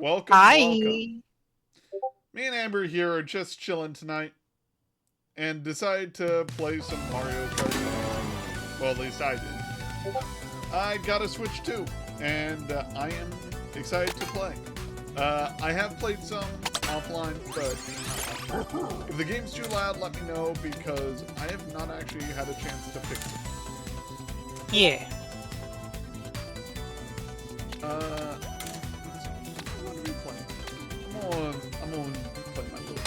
Welcome, Hi. welcome. Me and Amber here are just chilling tonight and decided to play some Mario Kart. Well, at least I did. I got a Switch too, and I am excited to play. I have played some offline, but if the game's too loud, let me know because I have not actually had a chance to fix it. Yeah. What are we playing? I'm on play my little.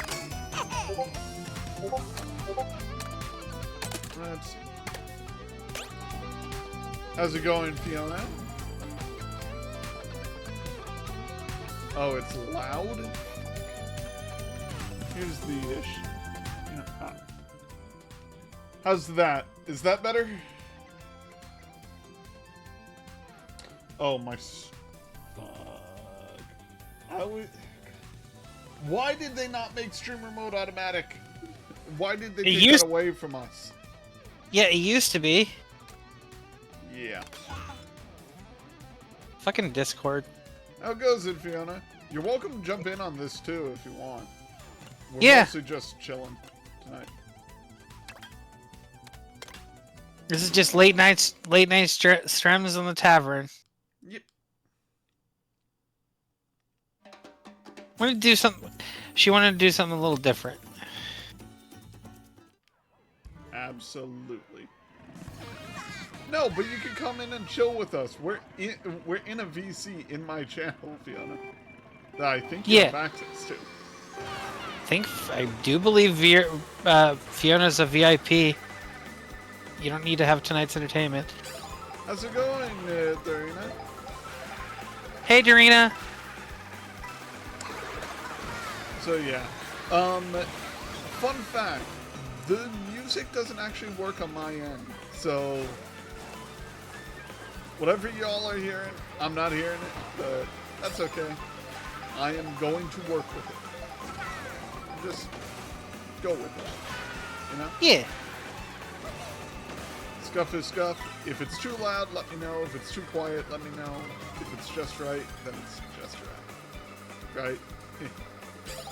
Let's see. How's it going, Fiona? Oh, it's loud? Here's the ish. Yeah. How's that? Is that better? Oh my. Fuck. Why did they not make streamer mode automatic? Why did they take that away from us? Yeah, it used to be. Yeah. Fucking Discord. How goes it, Fiona? You're welcome to jump in on this too if you want. We're mostly just chilling tonight. This is just late night streams on the tavern. Yep. Wanted to do something. She wanted to do something a little different. Absolutely. No, but you can come in and chill with us. We're in a VC in my channel, Fiona, that I think you have access to. I do believe Fiona's a VIP. You don't need to have tonight's entertainment. How's it going, Darina? Hey, Darina. So yeah, fun fact: the music doesn't actually work on my end. So whatever y'all are hearing, I'm not hearing it, but that's okay. I am going to work with it. Just go with it, you know? Yeah. Scuff is scuff. If it's too loud, let me know. If it's too quiet, let me know. If it's just right, then it's just right. Right?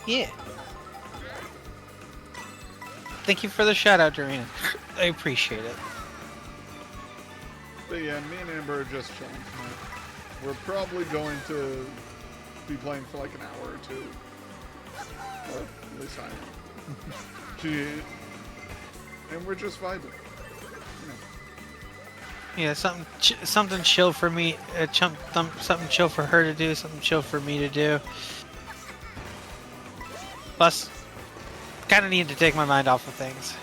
Yeah. Thank you for the shout out, Dorina. I appreciate it. But yeah, me and Amber are just chilling tonight. We're probably going to be playing for like an hour or two. Or at least I am. And we're just vibing. Yeah, something chill for me, something chill for her to do, something chill for me to do. Plus, kind of need to take my mind off of things.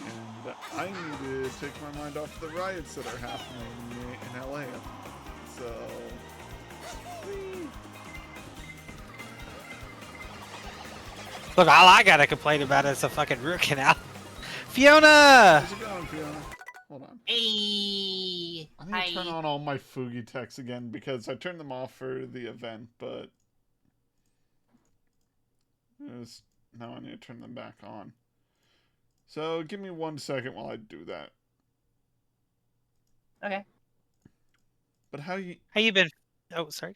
And I need to take my mind off the riots that are happening in LA. So, look, all I gotta complain about is the fucking root canal. Fiona! How's it going, Fiona? Hold on. Hey! I need to turn on all my Fugi texts again because I turned them off for the event, but now I need to turn them back on. So give me 1 second while I do that. Okay. But how you been? Oh, sorry.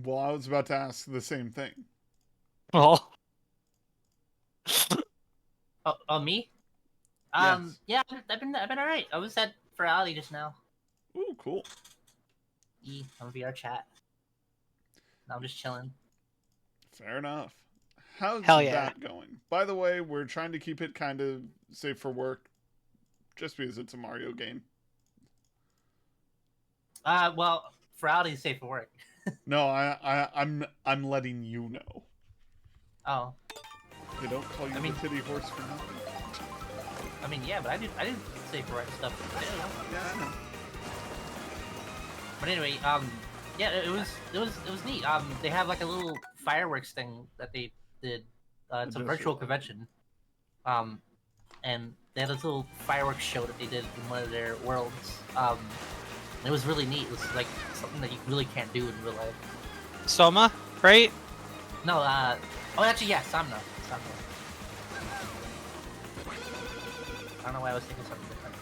Well, I was about to ask the same thing. Oh. Oh, me? Yes. Yeah, I've been alright. I was at Howdy just now. Ooh, cool. On VR chat. Now I'm just chilling. Fair enough. How's that going? By the way, we're trying to keep it kind of safe for work, just because it's a Mario game. Well, Howdy's safe for work. No, I'm letting you know. Oh. They don't call you the titty horse for nothing. I mean, yeah, but I did safe for work stuff today. Yeah, I know. But anyway, yeah, it was neat. They have like a little fireworks thing that they did. It's a virtual convention. And they had this little fireworks show that they did in one of their worlds. It was really neat. It was like something that you really can't do in real life. Soma, right? No, oh, actually, yeah, Samna. I don't know why I was thinking something different.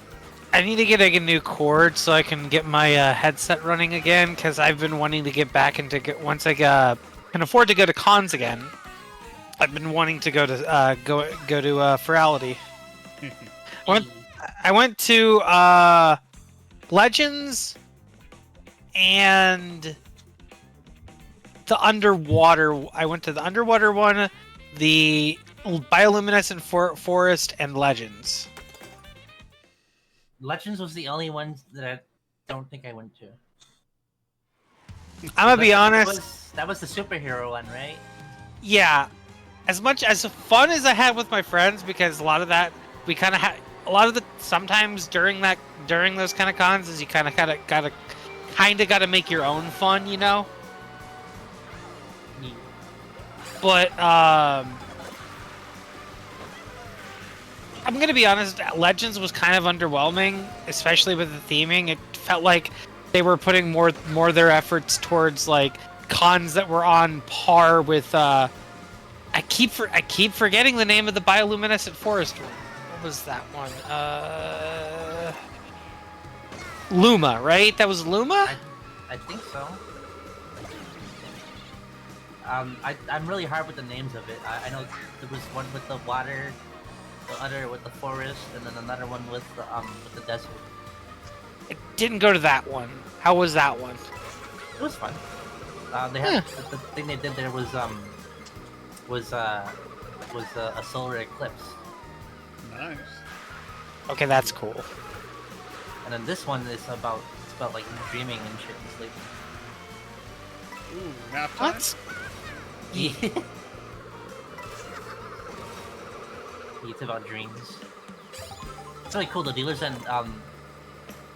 I need to get a new cord so I can get my headset running again, because I've been wanting to get back into once I can afford to go to cons again. I've been wanting to go to go to Ferality. I went to Legends and the underwater. I went to the underwater one, the bioluminescent forest, and Legends. Legends was the only one that I don't think I went to. I'm gonna be honest. That was the superhero one, right? Yeah, as much as fun as I had with my friends, because a lot of that we kind of had. A lot of the sometimes during those kind of cons is you kind of gotta make your own fun, you know. Yeah. But I'm gonna be honest. Legends was kind of underwhelming, especially with the theming. It felt like they were putting more of their efforts towards like cons that were on par with. I keep forgetting the name of the bioluminescent forest one. What was that one? Luma, right? That was Luma? I think so. I'm really hard with the names of it. I know there was one with the water, the other with the forest, and then another one with the desert. I didn't go to that one. How was that one? It was fun. They had the thing they did there was a solar eclipse. Nice. Okay, that's cool. And then this one is about like dreaming and shit and sleeping. Ooh, nap time? What? Yeah. It's about dreams. It's really cool. The dealers and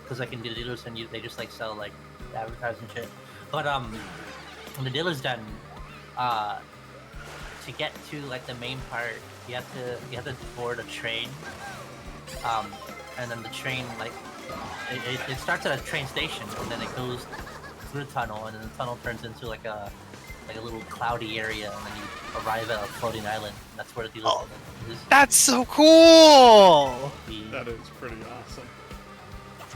because I can do dealers and they just like sell like advertising shit. But when the dealer's done, to get to like the main part, you have to board a train. And then the train like it starts at a train station and then it goes through a tunnel and then the tunnel turns into like a little cloudy area and then you arrive at a floating island. And that's where the dealer's is. That's so cool! That is pretty awesome.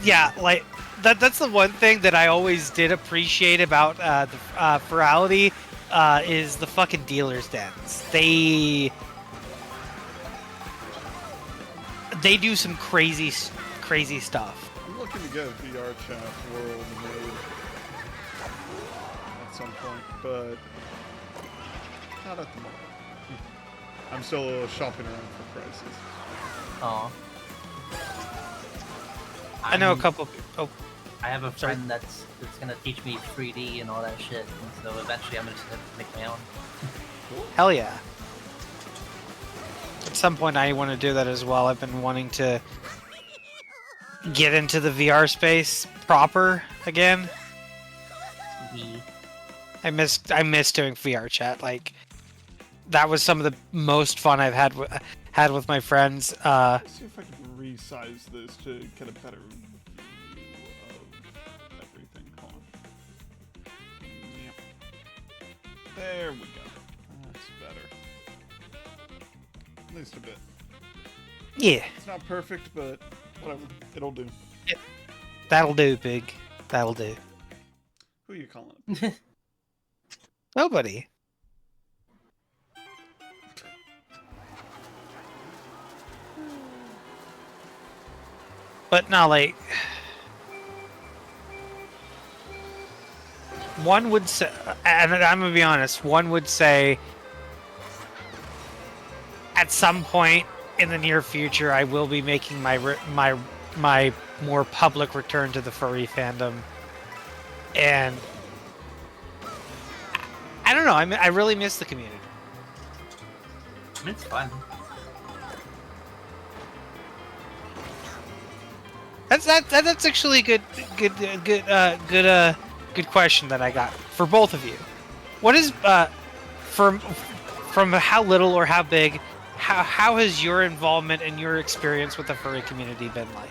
Yeah, like that's the one thing that I always did appreciate about the Ferality is the fucking dealers' dens. They do some crazy stuff. I'm looking to get a VR chat world made at some point, but not at the moment. I'm still shopping around for prices. Oh. I know a couple. Oh, I have a friend that's gonna teach me 3D and all that shit, and so eventually I'm just gonna make my own. hell yeah! At some point, I want to do that as well. I've been wanting to get into the VR space proper again. I miss doing VR chat. Like that was some of the most fun I've had with my friends. Let's see if I can resize this to get a better view of everything. Hold on. Yep. There we go. That's better. At least a bit. Yeah, It's not perfect, but whatever. It'll do. that'll do, pig. That'll do. Who are you calling? Nobody. But no, like one would say, and I'm gonna be honest, one would say at some point in the near future, I will be making my more public return to the furry fandom, and I don't know. I really miss the community. It's fun. That's actually a good question that I got for both of you. What is from how little or how big, how has your involvement and your experience with the furry community been like?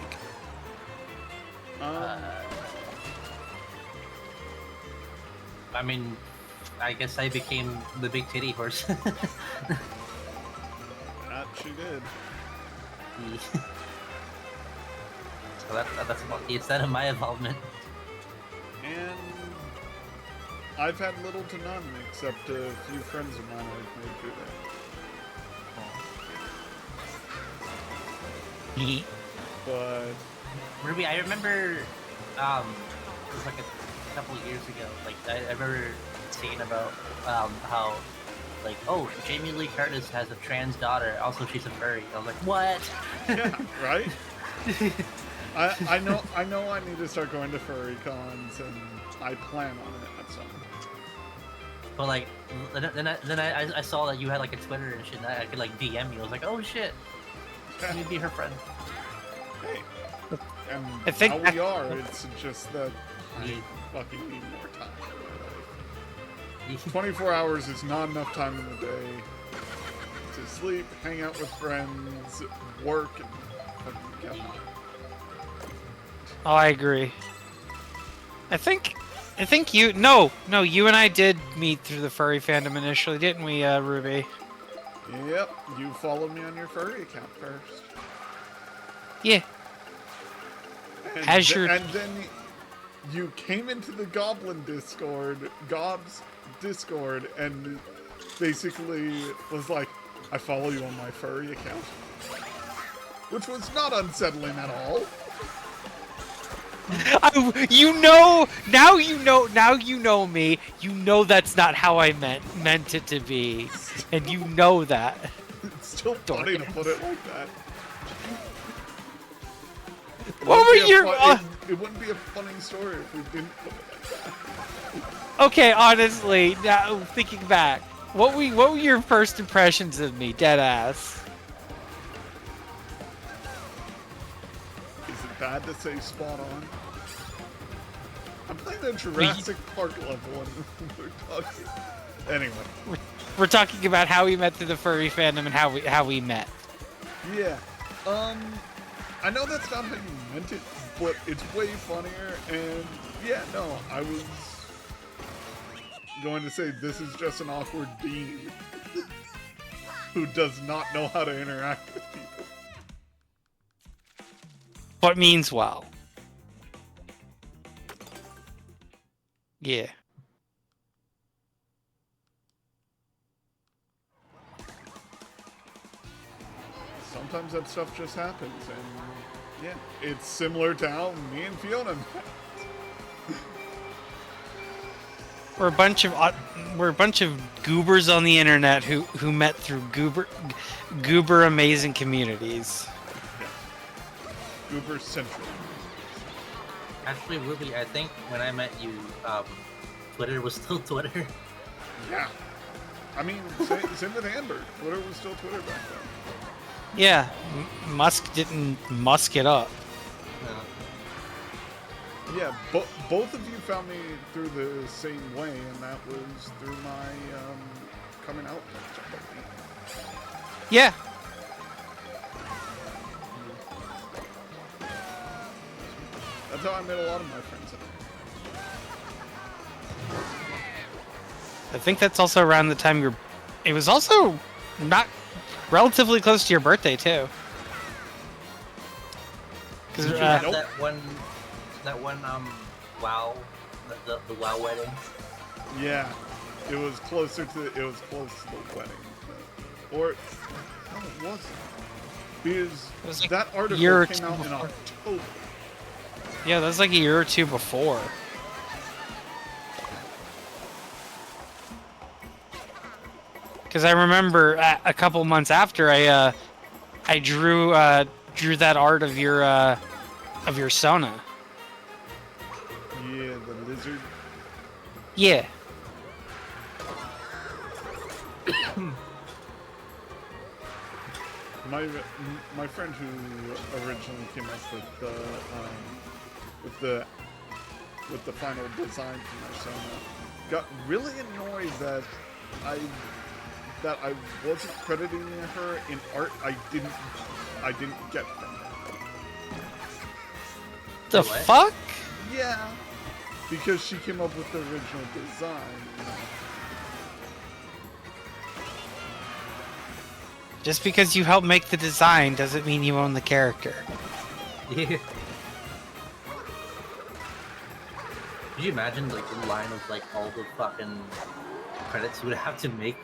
I mean, I guess I became the big titty horse. That she did. So that's about the extent of my involvement. And I've had little to none, except a few friends of mine I've made through there. But Ruby, I remember, it was like a couple of years ago. Like I remember seeing about how, like, oh, Jamie Lee Curtis has a trans daughter. Also, she's a furry. I was like, what? yeah, right? I know I need to start going to furry cons, and I plan on it at some point. But like, then I saw that you had like a Twitter and shit. And I could like DM you. I was like, oh shit, let me be her friend. Hey, and I think now we are. It's just that I fucking need more time in my life. 24 hours is not enough time in the day to sleep, hang out with friends, work, and fucking get out. Oh, I agree. I think you no, you and I did meet through the furry fandom initially, didn't we, Ruby? Yep, you followed me on your furry account first. Yeah. And, and then you came into the Goblin Gob's Discord, and basically was like, I follow you on my furry account. Which was not unsettling at all. Now you know me. You know that's not how I meant it to be, and you know that. It's still funny to put it like that. What were your? It wouldn't be a funny story if we didn't put it like that. Okay, honestly, now thinking back, what were your first impressions of me, deadass? Is it bad to say spot on? I'm playing the Jurassic Park level and we're talking. Anyway. We're talking about how we met through the furry fandom and how we met. Yeah. I know that's not how you meant it, but it's way funnier, and yeah, no, I was going to say this is just an awkward being who does not know how to interact with people. What means well. Yeah. Sometimes that stuff just happens, and yeah, it's similar to how me and Fiona met. We're a bunch of goobers on the internet who met through goober amazing communities. Yeah. Goober Central. Actually, Ruby, I think when I met you, Twitter was still Twitter. Yeah. I mean, same with Amber. Twitter was still Twitter back then. Yeah, Musk didn't musk it up. Yeah, both of you found me through the same way, and that was through my coming out. Yeah. That's how I met a lot of my friends. I think that's also around the time it was also not relatively close to your birthday too. Did you have that one WoW, the WoW wedding? Yeah, it was close to the wedding, or no, it wasn't, because it was like that article came out in October. Yeah, that was like a year or two before. Because I remember a couple months after I drew that art of your Sona. Yeah, the lizard. Yeah. My friend who originally came up with the final design for my Sona got really annoyed that I wasn't crediting her in art I didn't get from her. The fuck? Yeah, because she came up with the original design. You know? Just because you help make the design doesn't mean you own the character. Yeah. Could you imagine like the line of like all the fucking credits you would have to make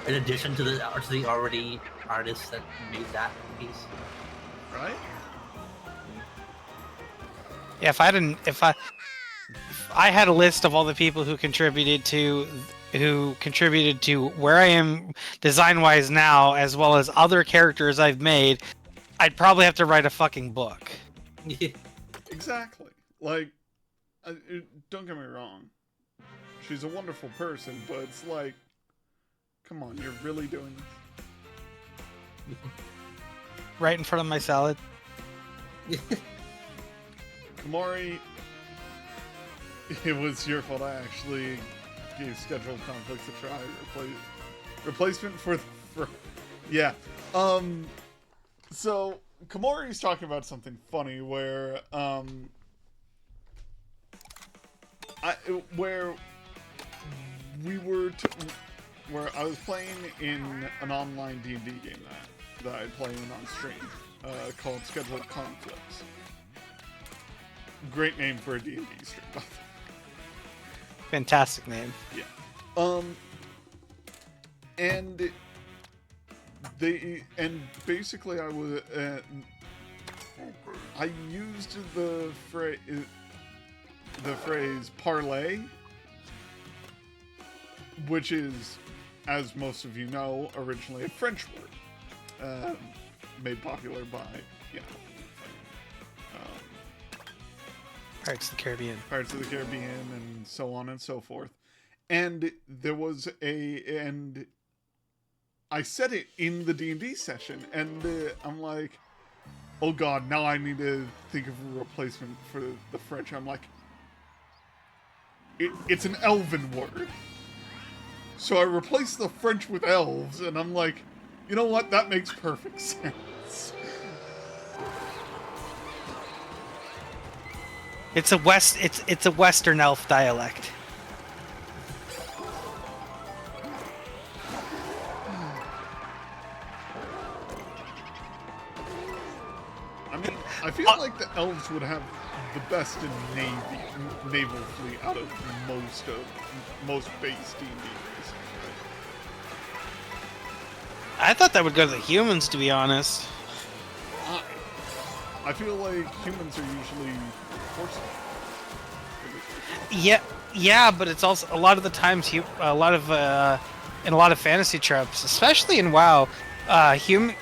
in addition to the already artists that made that piece? Right? Yeah, if I had a list of all the people who contributed to where I am design-wise now, as well as other characters I've made, I'd probably have to write a fucking book. Exactly. Like, don't get me wrong. She's a wonderful person, but it's like, come on, you're really doing this? Right in front of my salad. Kamari, it was your fault. I actually gave scheduled conflicts a try. Replacement for yeah. So Kamari's talking about something funny where where I was playing in an online D&D game that I play in on stream called Scheduled Conflicts. Great name for a D&D stream, by the way. Fantastic name. Yeah. And basically I was I used the phrase parlay, which is, as most of you know, originally a French word, made popular by Pirates of the Caribbean. Pirates of the Caribbean, and so on and so forth. And there was and I said it in the D&D session, and I'm like, oh god, now I need to think of a replacement for the French. I'm like, it's an elven word. So I replaced the French with elves, and I'm like, you know what? That makes perfect sense. It's a Western elf dialect. I mean, I feel like the elves would have the best in naval fleet out of most base D&D races. I thought that would go to the humans, to be honest. I feel like humans are usually forced. Yeah, but it's also a lot of the times in a lot of fantasy tropes, especially in WoW, the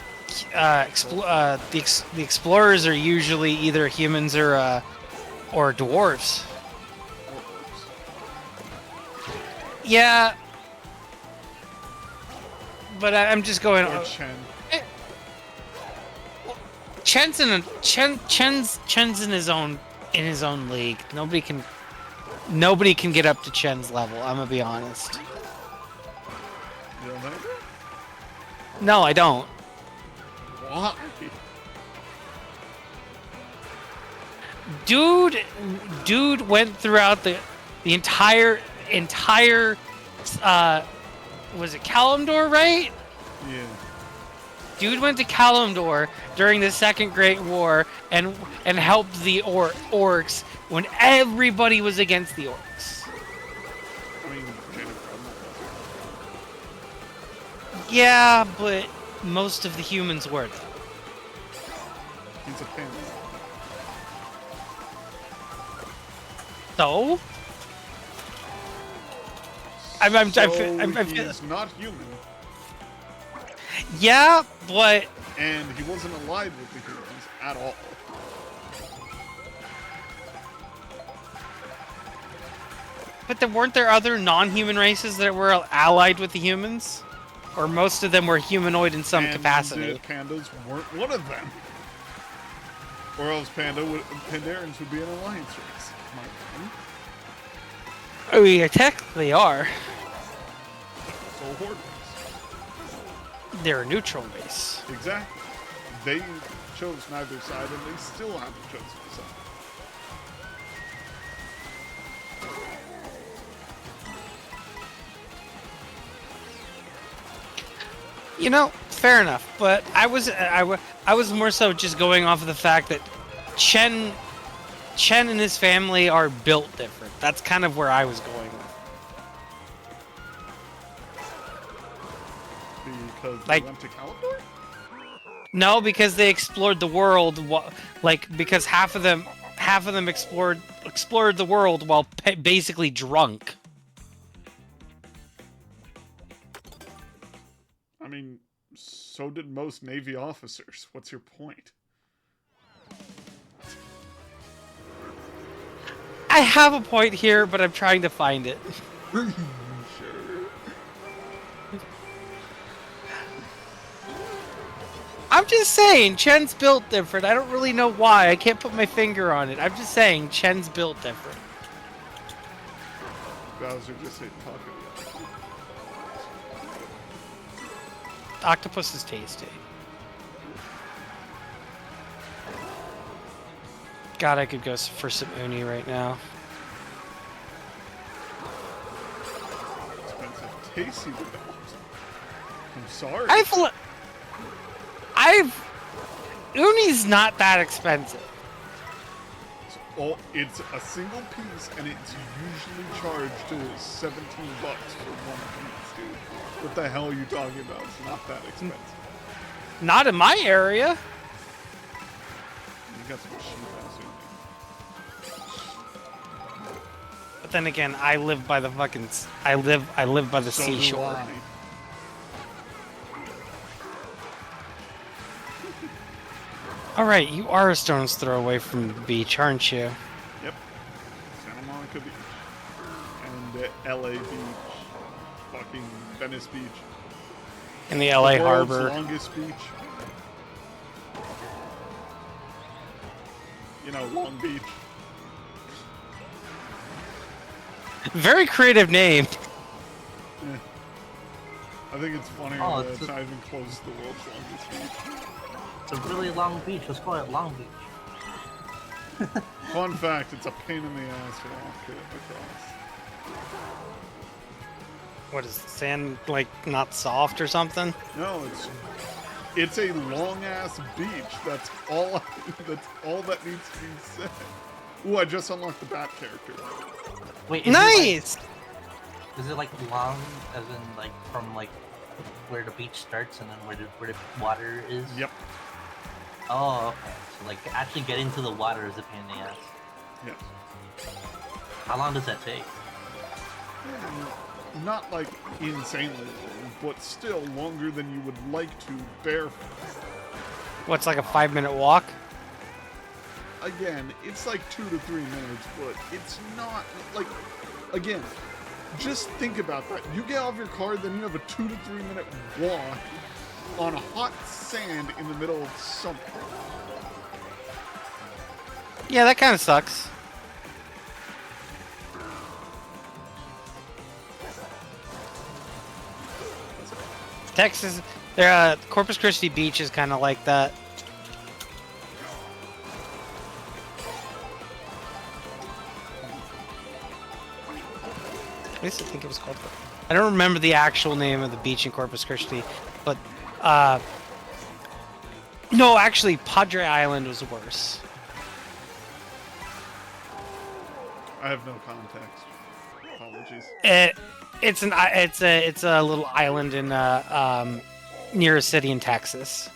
explorers are usually either humans or dwarves. Yeah, but I'm just going. Or Chen. Chen's in his own league. Nobody can get up to Chen's level. I'm gonna be honest. You don't know? No, I don't. Why? Dude went throughout the entire was it Kalimdor, right? Yeah. Dude went to Kalimdor during the Second Great War and helped the orcs when everybody was against the orcs. I mean, Jennifer, Yeah, but most of the humans were. he's a pimp. So? He's not human, Yeah, but and he wasn't allied with the humans at all. weren't there other non-human races that were allied with the humans? Or most of them were humanoid in some capacity? Pandas weren't one of them. Or else Pandarans would be an alliance race. My friend. Oh yeah, technically are. So Horde race. They're a neutral race. Exactly. They chose neither side, and they still haven't chosen a side. You know, fair enough. But I was more so just going off of the fact that Chen Chen and his family are built different. That's kind of where I was going with. Because they Like- went to Kalimdor? No, because they explored the world. Because half of them explored the world while basically drunk. I mean, so did most Navy officers. What's your point? I have a point here, but I'm trying to find it. Sure. I'm just saying, Chen's built different. I don't really know why. I can't put my finger on it. I'm just saying, Chen's built different. Bowser just ate taco. Octopus is tasty. God, I could go for some uni right now. Expensive. Tasty without. I'm sorry. Uni's not that expensive. It's a single piece, and it's usually charged to $17 for one piece, dude. What the hell are you talking about? It's not that expensive. Not in my area. You got some cheap ass Uni. But then again, I live by the fucking. I live by the So do seashore. I. All right, you are a stone's throw away from the beach, aren't you? Yep. Santa Monica Beach. And LA Beach. Fucking Venice Beach. In the LA The world's harbor. longest beach. You know, Long Beach. Very creative name. Eh. I think it's funnier Oh, that it's it's not even close to the world's longest beach. It's a really long beach. Let's call it Long Beach. Fun fact, it's a pain in the ass to walk it across. What is the sand like? Not soft or something? No, it's a long ass beach. That's all. That's all that needs to be said. Ooh, I just unlocked the Bat character. Wait, Nice. Is it like long, as in like from like where the beach starts and then where the water is? Yep. Oh, okay. So like actually getting to the water is a pain in the ass. Yes. How long does that take? Not like insanely long, but still longer than you would like to barefoot. What's like a 5-minute walk? Again, it's like 2 to 3 minutes, but it's not like. Again, just think about that. You get off your car, then you have a 2 to 3 minute walk on hot sand in the middle of summer. Yeah, that kind of sucks. Texas, Corpus Christi Beach is kind of like that. At least I think it was called. I don't remember the actual name of the beach in Corpus Christi, but no, actually, Padre Island was worse. I have no context. Apologies. It's a little island in near a city in Texas.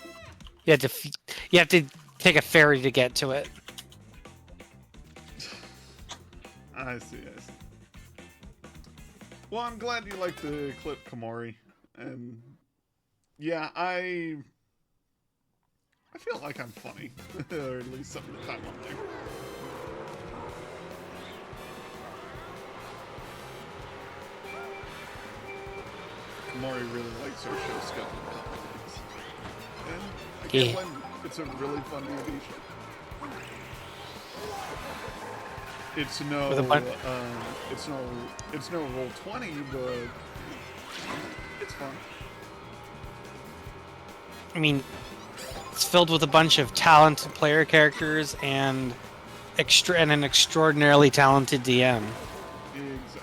You have to take a ferry to get to it. I see. Well, I'm glad you liked the clip, Kamori. And yeah, I feel like I'm funny, or at least some of the time I'm there. Kamori really likes our show Scott. And I can't blame him. It's a really fun TV show. It's no, it's no Roll20, but it's fun. I mean, it's filled with a bunch of talented player characters and an extraordinarily talented DM. Exactly.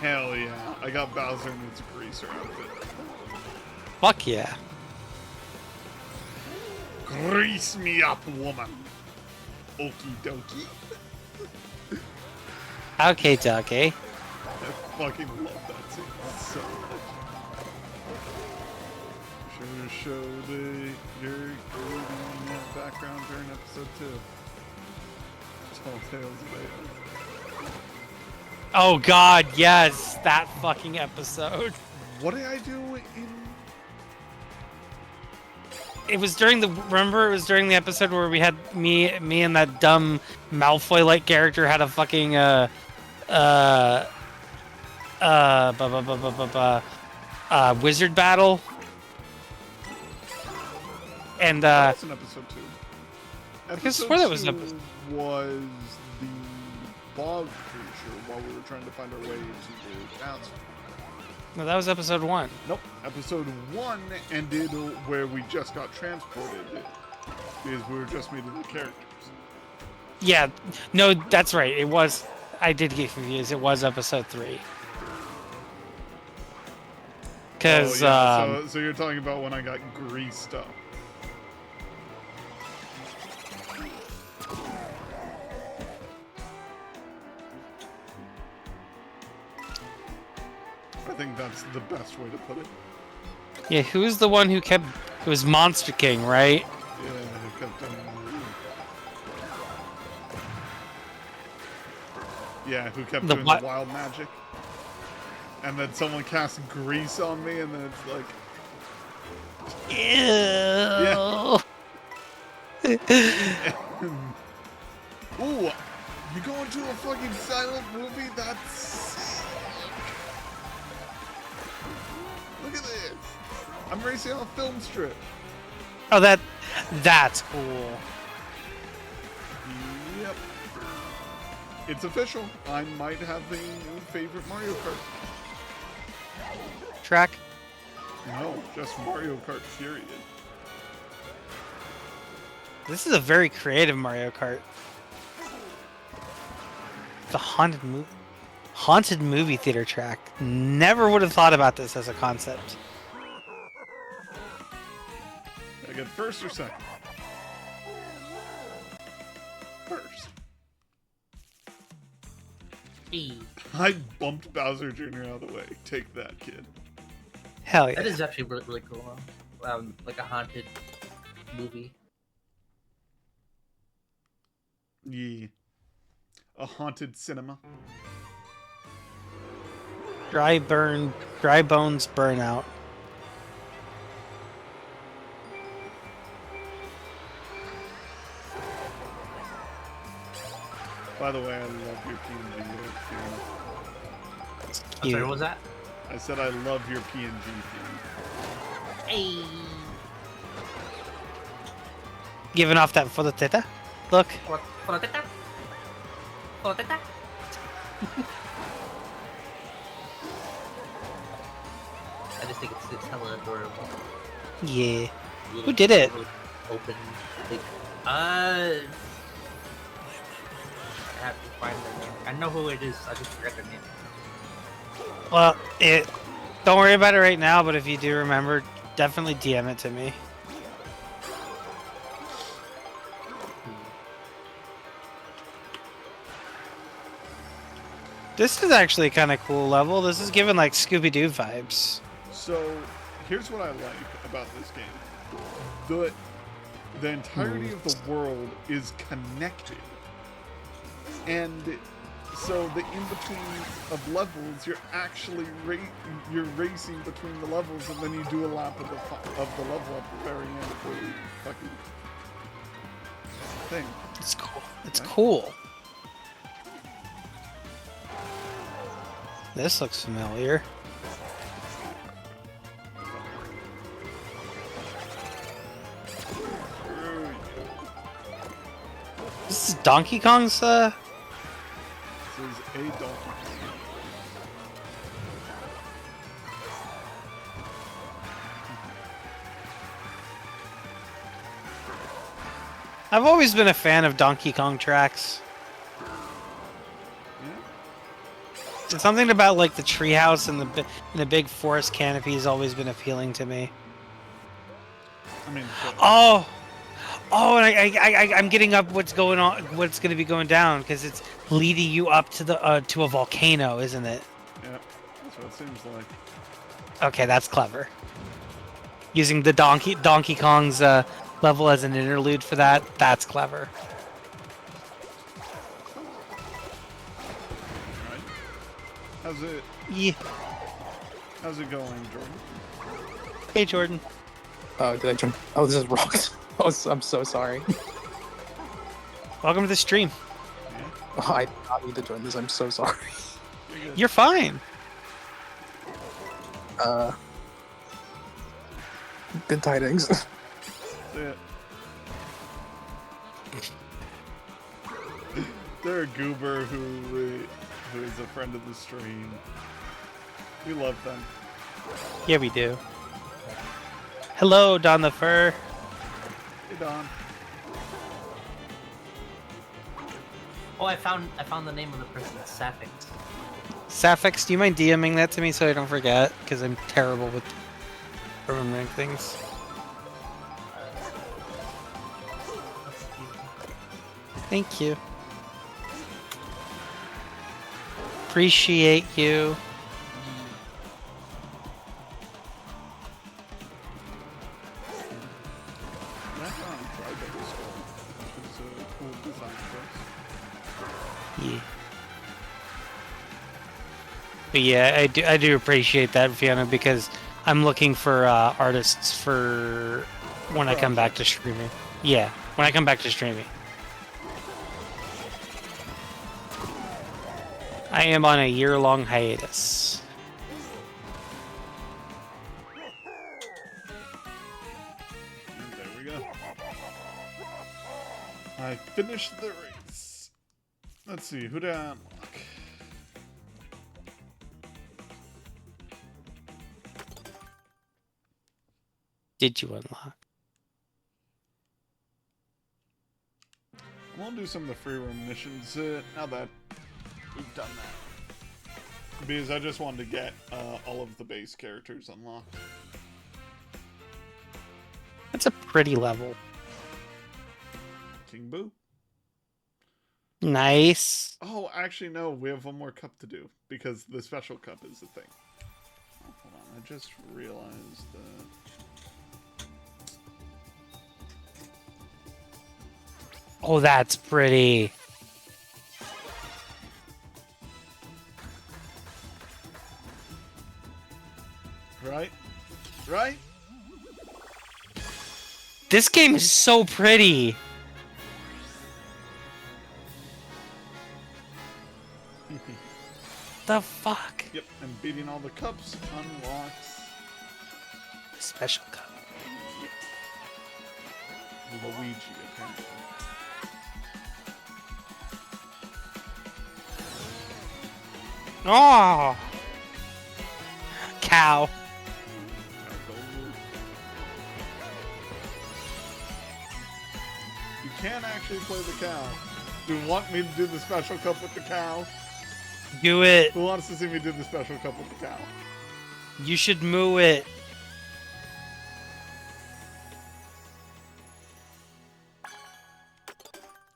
Hell yeah! I got Bowser in its greaser outfit. Fuck yeah. Grease me up, woman. Okie dokie. Okay, Ducky. I fucking love that scene so much. Sure show your background during episode 2. Tall Tales of Aeon. Oh god, yes, that fucking episode. What did I do in... It was during the during the episode where we had me and that dumb Malfoy-like character had a fucking wizard battle. And that was in episode 2. I guess where that was 2 was the bog creature while we were trying to find our way into the castle. no, that was episode 1. Nope. Episode 1 ended where we just got transported because we were just meeting the characters. Yeah, no, that's right. It was. I did get confused. It was episode 3. Because so you're talking about when I got greased up. I think that's the best way to put it. yeah, who was the one who kept? It was Monster King, right? Yeah, who kept doing... Yeah, who kept doing the wild magic. And then someone cast grease on me, and then it's like... Ew. Yeah. Ooh, you go into a fucking silent movie? That's... Look at this! I'm racing on a film strip. Oh, that's cool. Yep. It's official. I might have a new favorite Mario Kart. Track. No, just Mario Kart, period. This is a very creative Mario Kart. The haunted movie theater track. Never would have thought about this as a concept. I get first or second? First. I bumped Bowser Jr. out of the way. Take that, kid. Hell yeah. That is actually really, really cool. Like a haunted movie. Yeah. A haunted cinema. Dry bones burnout. By the way, I love your PNG. I'm sorry, what was that? I said I love your PNG theme. Hey. Giving off that fototeta. Look. Proteta. Proteta. I just think it's hella adorable. Yeah. Little, Who did it? Open. Big. I have to find their name. I know who it is. I just forgot their name. Well, don't worry about it right now, but if you do remember, definitely DM it to me. This is actually kind of cool level. This is giving like Scooby-Doo vibes. So, here's what I like about this game. The entirety of the world is connected. And so the in-between of levels, you're actually you're racing between the levels, and then you do a lap of the level at the very end of the fucking thing. It's cool. It's cool. This looks familiar. This is Donkey Kong's, This is a Donkey. I've always been a fan of Donkey Kong tracks. Yeah. Something about like the treehouse and the big forest canopy has always been appealing to me. I mean, Oh, oh, and I'm getting up what's going on, what's going to be going down, because it's leading you up to the to a volcano, isn't it? yeah, that's what it seems like. Okay, that's clever. Using the Donkey Kong's level as an interlude for that, that's clever. Right? How's it? Yeah. How's it going, Jordan? Hey, Jordan. Oh, did I jump? Oh, this is rocks. Oh, I'm so sorry. Welcome to the stream. Yeah, Oh, I did not need to join this. I'm so sorry. you're good. You're fine. Good tidings. That's it. They're a goober who is a friend of the stream. We love them. Yeah, we do. Hello, Don the Fur. Hey, Don. Oh, I found the name of the person. It's Sapphic. Sapphics, do you mind DMing that to me so I don't forget? Because I'm terrible with remembering things. Thank you. Appreciate you. That Tribeca skull is a cool design choice. Yeah. But yeah, I do appreciate that, Fiona, because I'm looking for artists for when I come back to streaming. Yeah, when I come back to streaming. I am on a year-long hiatus. And there we go. I finished the race. Let's see, who did I unlock? Did you unlock? I'm gonna do some of the free roam missions now that we've done that. Because I just wanted to get all of the base characters unlocked. That's a pretty level. King Boo. Nice. Oh, actually, no, we have one more cup to do. Because the special cup is the thing. Oh, hold on, I just realized that... Oh, that's pretty. Right? Right? This game is so pretty. The fuck? Yep, and beating all the cups unlocks Special cup. Luigi, apparently. Oh! Cow. You can actually play the cow. Do you want me to do the special cup with the cow? Do it. Who wants to see me do the special cup with the cow? You should moo it.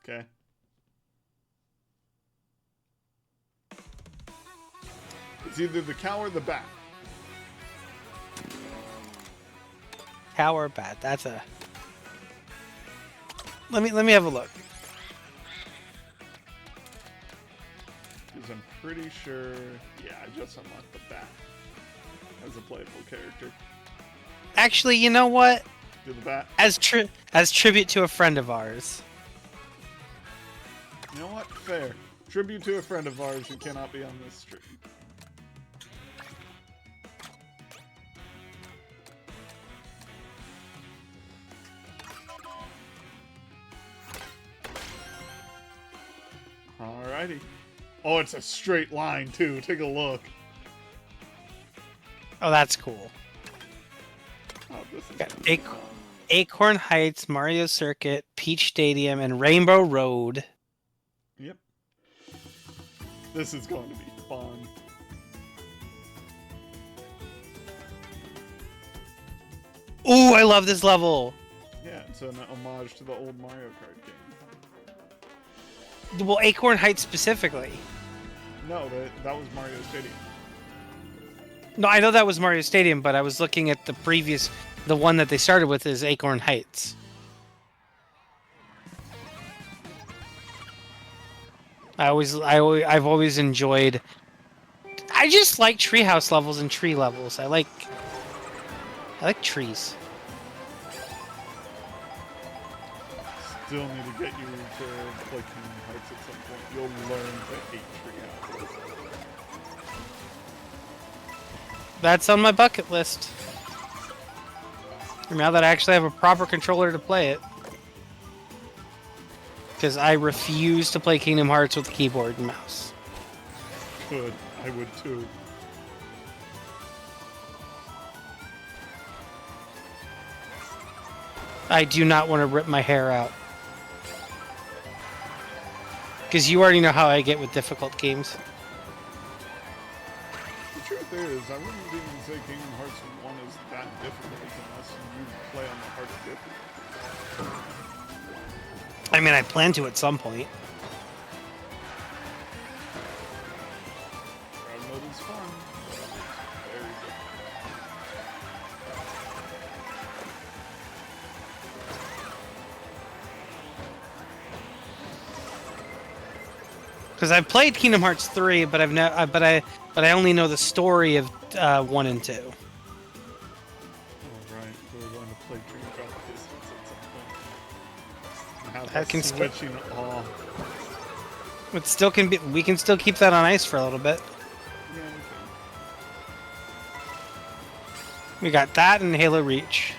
Okay. It's either the cow or the bat. Cow or bat? That's a. Let me have a look. Because I'm pretty sure... Yeah, I just unlocked the bat as a playable character. Actually, you know what? Do the bat. As tribute to a friend of ours. You know what? Fair. Tribute to a friend of ours who cannot be on this stream. Alrighty. Oh, it's a straight line, too. Take a look. Oh, that's cool. Oh, this is Got gonna be fun. Acorn Heights, Mario Circuit, Peach Stadium, and Rainbow Road. Yep. This is going to be fun. . Ooh, I love this level. Yeah, it's an homage to the old Mario Kart game. Well, Acorn Heights specifically. No, that was Mario Stadium. No, I know that was Mario Stadium, but I was looking at the one that they started with is Acorn Heights. I've always enjoyed. I just like treehouse levels and tree levels. I like trees. Still need to get you to play Kingdom Hearts at some point. You'll learn to hate treehouses. That's on my bucket list. Now that I actually have a proper controller to play it. Because I refuse to play Kingdom Hearts with a keyboard and mouse. Good. I would too. I do not want to rip my hair out. Because you already know how I get with difficult games. The truth is, I wouldn't even say Kingdom Hearts 1 is that difficult unless you play on the harder difficulty. I mean, I plan to at some point. Crowd mode is fun, but it's very difficult. Because I've played Kingdom Hearts 3, but I only know the story of 1 and 2. Oh, right. We're going to play Dream Drop Distance at some point. And have That the can still- switching off. It still can be. We can still keep that on ice for a little bit. Yeah, we We got that and Halo Reach.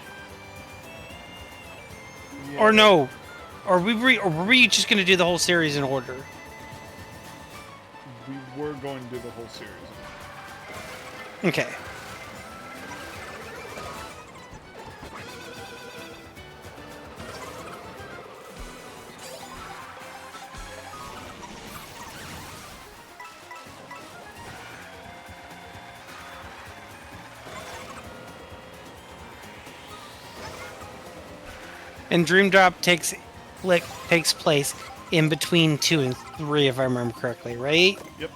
can. Or no, or were we just gonna do the whole series in order? We were going to do the whole series. Okay. And Dream Drop takes place in between 2 and 3, if I remember correctly, right? Yep.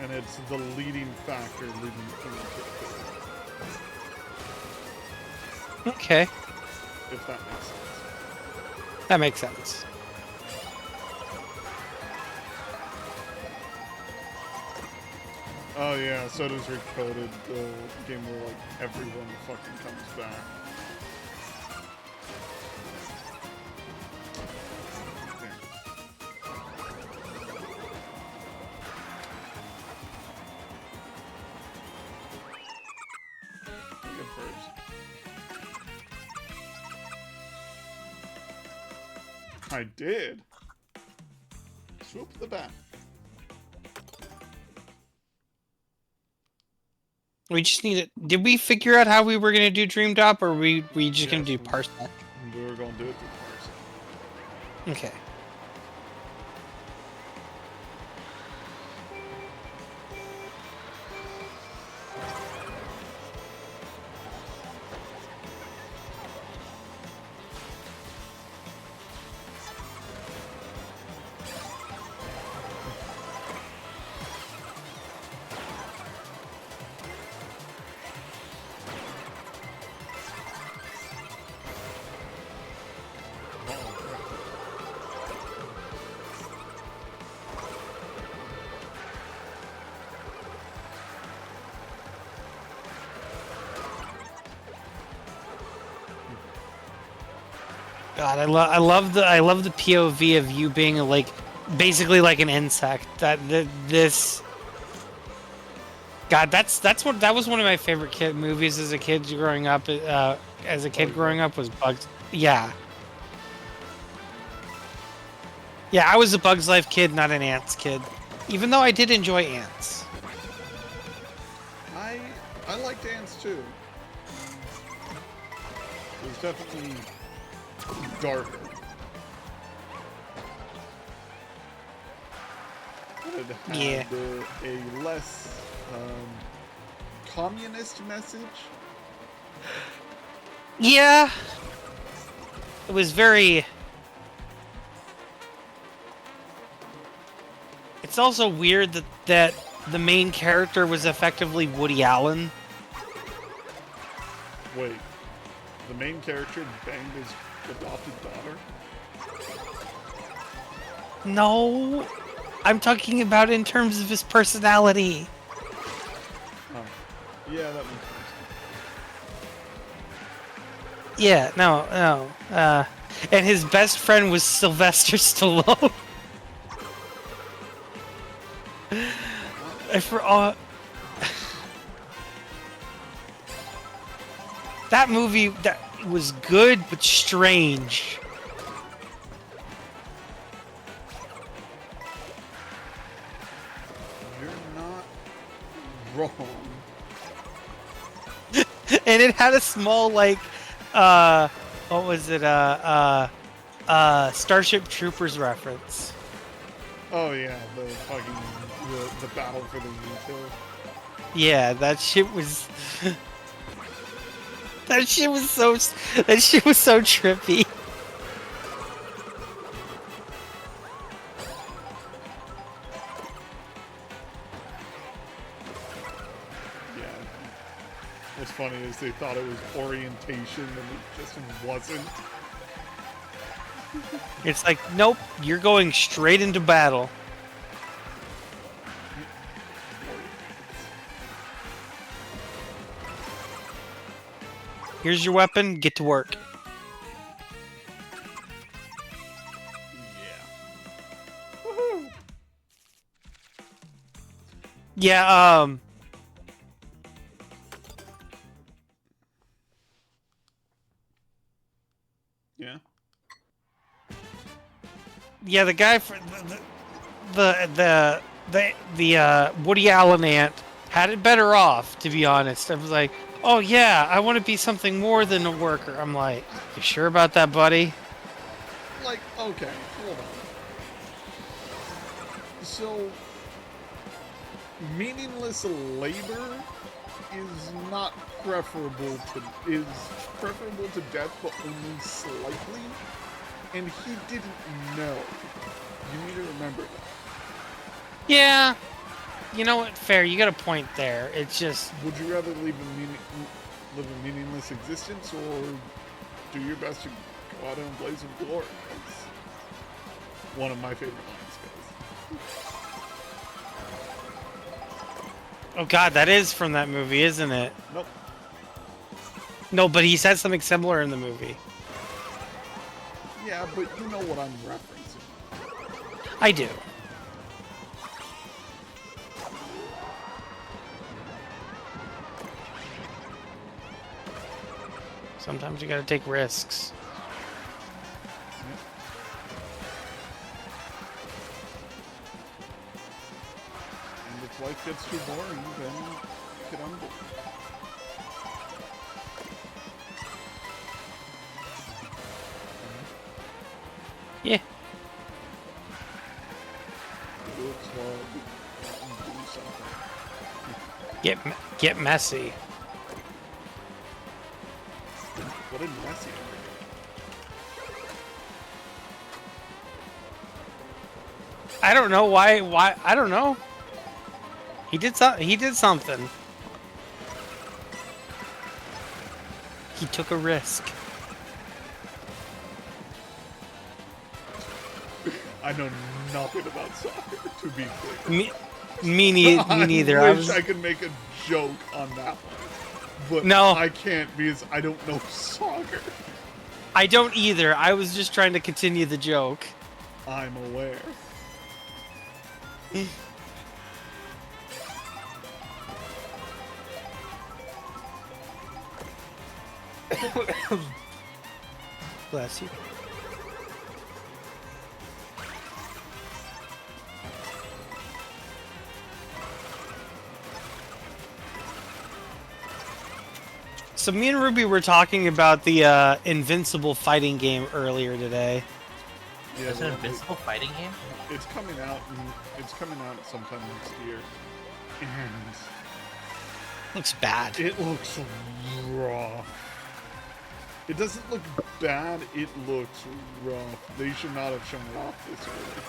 And it's the leading factor leading through to Okay, if that makes sense. that makes sense. Oh yeah, so does Recoded, the game where like everyone fucking comes back. Good first. I did. Swoop the bat. We just need it. Did we figure out how we were gonna do Dream Drop, or we just gonna Yes, do we- Parsec? We were gonna do it through Parsec. Okay. God, I love the POV of you being like basically like an insect. This. God, that was one of my favorite kid movies as a kid growing up. Was Bugs. Yeah. Yeah, I was a Bugs Life kid, not an Ants kid. Even though I did enjoy Ants. I liked Ants too. It was definitely darker. But it had Yeah. a less communist message. Yeah. It was very... It's also weird that the main character was effectively Woody Allen. Wait, the main character banged his adopted daughter? No, I'm talking about in terms of his personality. Oh, yeah, that makes sense. Yeah, no. And his best friend was Sylvester Stallone. That movie that was good but strange. You're not wrong. And it had a small what was it? Starship Troopers reference. Oh yeah, the fucking the battle for the retail. Yeah, that shit was that shit was so trippy. Yeah. What's funny is they thought it was orientation and it just wasn't. It's like, nope, you're going straight into battle. Here's your weapon, get to work. Yeah. Woohoo! Yeah, Yeah. yeah, the guy for the Woody Allen ant had it better off, to be honest. I was like, oh yeah, I want to be something more than a worker. I'm like, you sure about that, buddy? Like, okay, hold on. So, meaningless labor is not preferable to death, but only slightly. And he didn't know. You need to remember that. Yeah. You know what? Fair. You got a point there. It's just... Would you rather live a meaningless existence, or do your best to go out in a blaze of glory? That's one of my favorite lines, guys. Oh god, that is from that movie, isn't it? Nope. No, but he said something similar in the movie. Yeah, but you know what I'm referencing. I do. Sometimes you gotta take risks. And if life gets too boring, then get on board. Yeah. Looks like we can do something. Get messy. What did Messi do? I don't know why I don't know. He did something. He took a risk. I know nothing about soccer, to be clear. Me neither. I I wish was I could make a joke on that one. But No. I can't because I don't know soccer. I don't either. I was just trying to continue the joke. I'm aware. Bless you. So me and Ruby were talking about the Invincible fighting game earlier today. Yeah, There's an Invincible fighting game? It's coming out. It's coming out sometime next year. And Looks bad. it looks rough. It doesn't look bad, it looks rough. They should not have shown it off this early.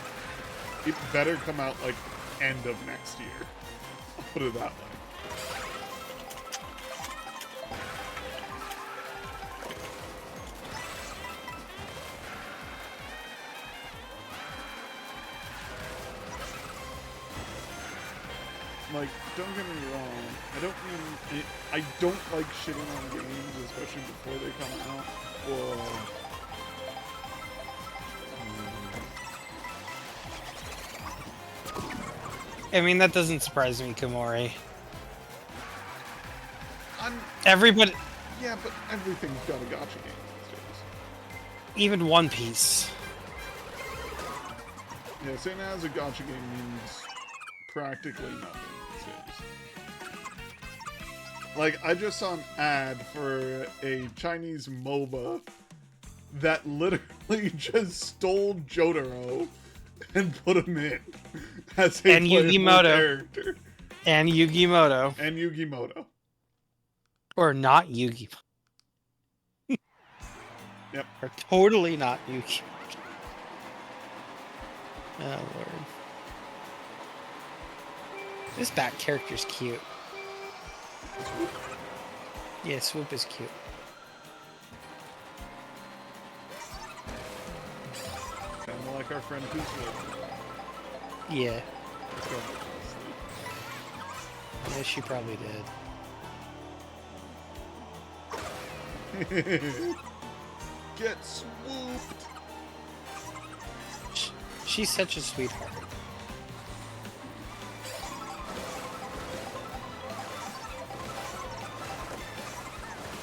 It better come out like end of next year. I'll put it that way. Like, don't get me wrong, I don't like shitting on games, especially before they come out, or, I mean, that doesn't surprise me, Komori. I'm, Everybody, yeah, but everything's got a gotcha game these days. even One Piece. Yeah, saying it has a gotcha game means practically nothing these days. Like, I just saw an ad for a Chinese MOBA that literally just stole Jotaro and put him in as a And playable Yugimoto. character. And Yugimoto. And Yugimoto. Or not Yugi. Yep. Or totally not Yugi. Oh, Lord. This back character's cute. Yeah, Swoop is cute. Kind of like our friend Kuzma. Yeah. Yeah, she probably did. Get swooped. She's such a sweetheart.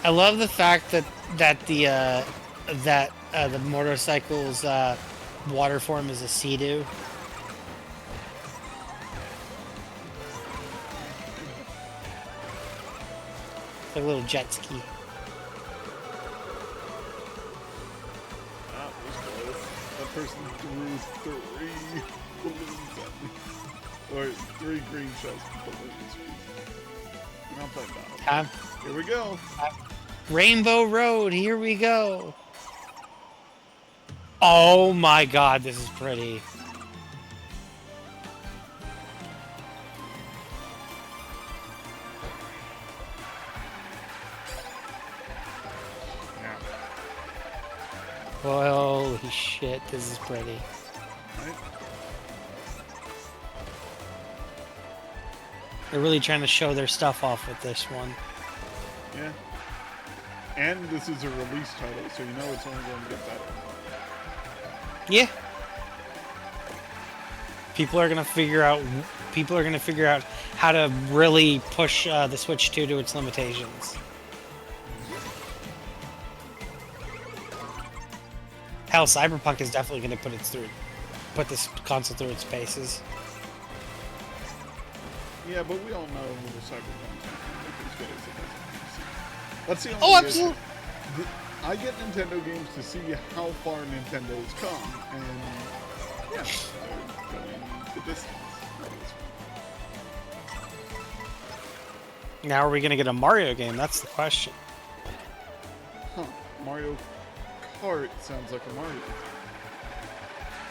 I love the fact that the motorcycle's water form is a sea-doo. It's like a little jet ski. That was close. That person threw 3 balloons at me. Or 3 green shells balloons. Not that bad. Here we go. Rainbow Road, here we go. Oh my god, this is pretty. Yeah. Holy shit, this is pretty. Right? They're really trying to show their stuff off with this one. Yeah. And this is a release title, so you know it's only going to get better. Yeah. People are gonna figure out how to really push the Switch 2 to its limitations. Hell, Cyberpunk is definitely gonna put this console through its paces. Yeah, but we all know the Cyberpunk's not going to look as good as it does on PC. That's the only Oh, absolutely. I get Nintendo games to see how far Nintendo's come, and yeah, they're going the distance. Now are we gonna get a Mario game? That's the question. Huh. Mario Kart sounds like a Mario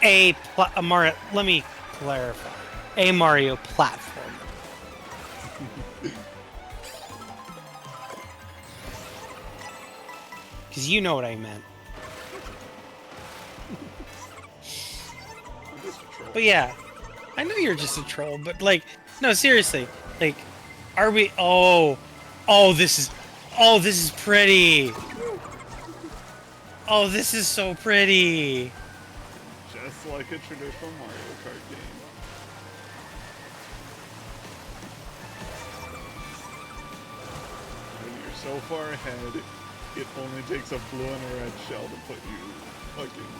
game. A Mario. Let me clarify. A Mario platformer. Because you know what I meant. I'm just a troll. But yeah, I know you're just a troll, but like, no, seriously, like, are we? Oh, this is pretty. Oh, this is so pretty. Just like a traditional Mario Kart game. When you're so far ahead, it only takes a blue and a red shell to put you fucking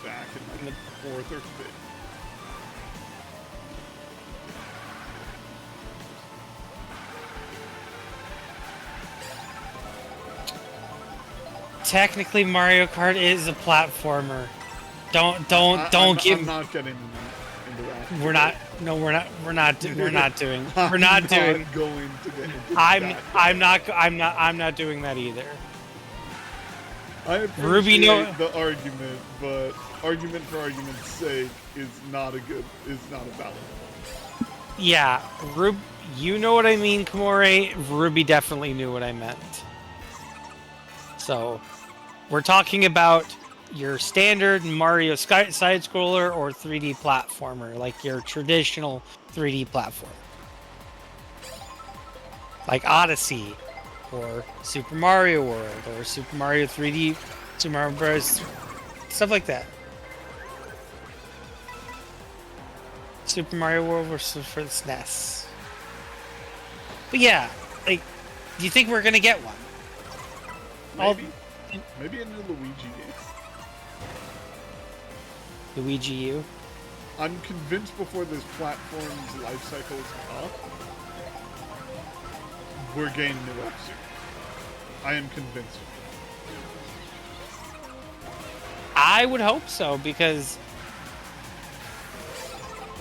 back in like the 4th or 5th. Technically, Mario Kart is a platformer. Don't I'm give. not getting into that. We're not. No, we're not. We're not. We're not doing. I'm We're not doing. going to get into I'm. that. I'm not doing that either. I appreciate Ruby, no. the argument, but argument for argument's sake is not a valid one. Yeah, you know what I mean, Komore. Ruby definitely knew what I meant. So, we're talking about your standard Mario side-scroller or 3D platformer, like your traditional 3D platform. Like Odyssey, or Super Mario World, or Super Mario 3D, Super Mario Bros., stuff like that. Super Mario World versus for the SNES. But yeah, like, do you think we're gonna get one? Maybe a new Luigi game. Luigi U? I'm convinced before this platform's life cycle is up, we're getting new F-Zero. I am convinced. I would hope so, because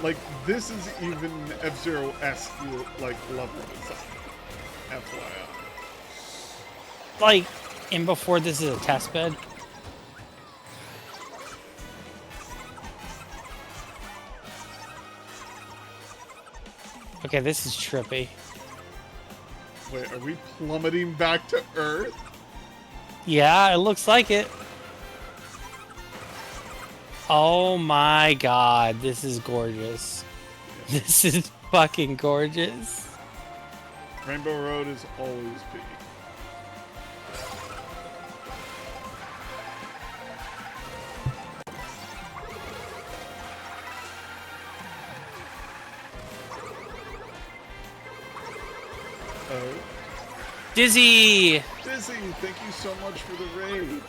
like, this is even F-Zero-esque, like, level design. FYI. like, and before this is a test bed. Okay, this is trippy. Wait, are we plummeting back to Earth? Yeah, it looks like it. Oh my god, this is gorgeous. This is fucking gorgeous. Rainbow Road is always big. Oh. Dizzy! Dizzy, thank you so much for the raid.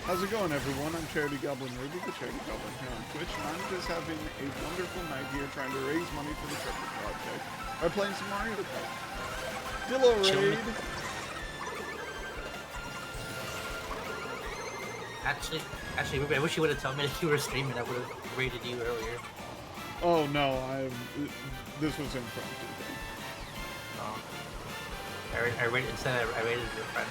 How's it going, everyone? I'm Charity Goblin Ruby, the Charity Goblin here on Twitch, and I'm just having a wonderful night here trying to raise money for the Trevor Project by playing some Mario Kart. Dillo raid! Actually, Ruby, I wish you would have told me that you were streaming. I would have rated you earlier. Oh no, this was impromptu. Oh. I rated your friend.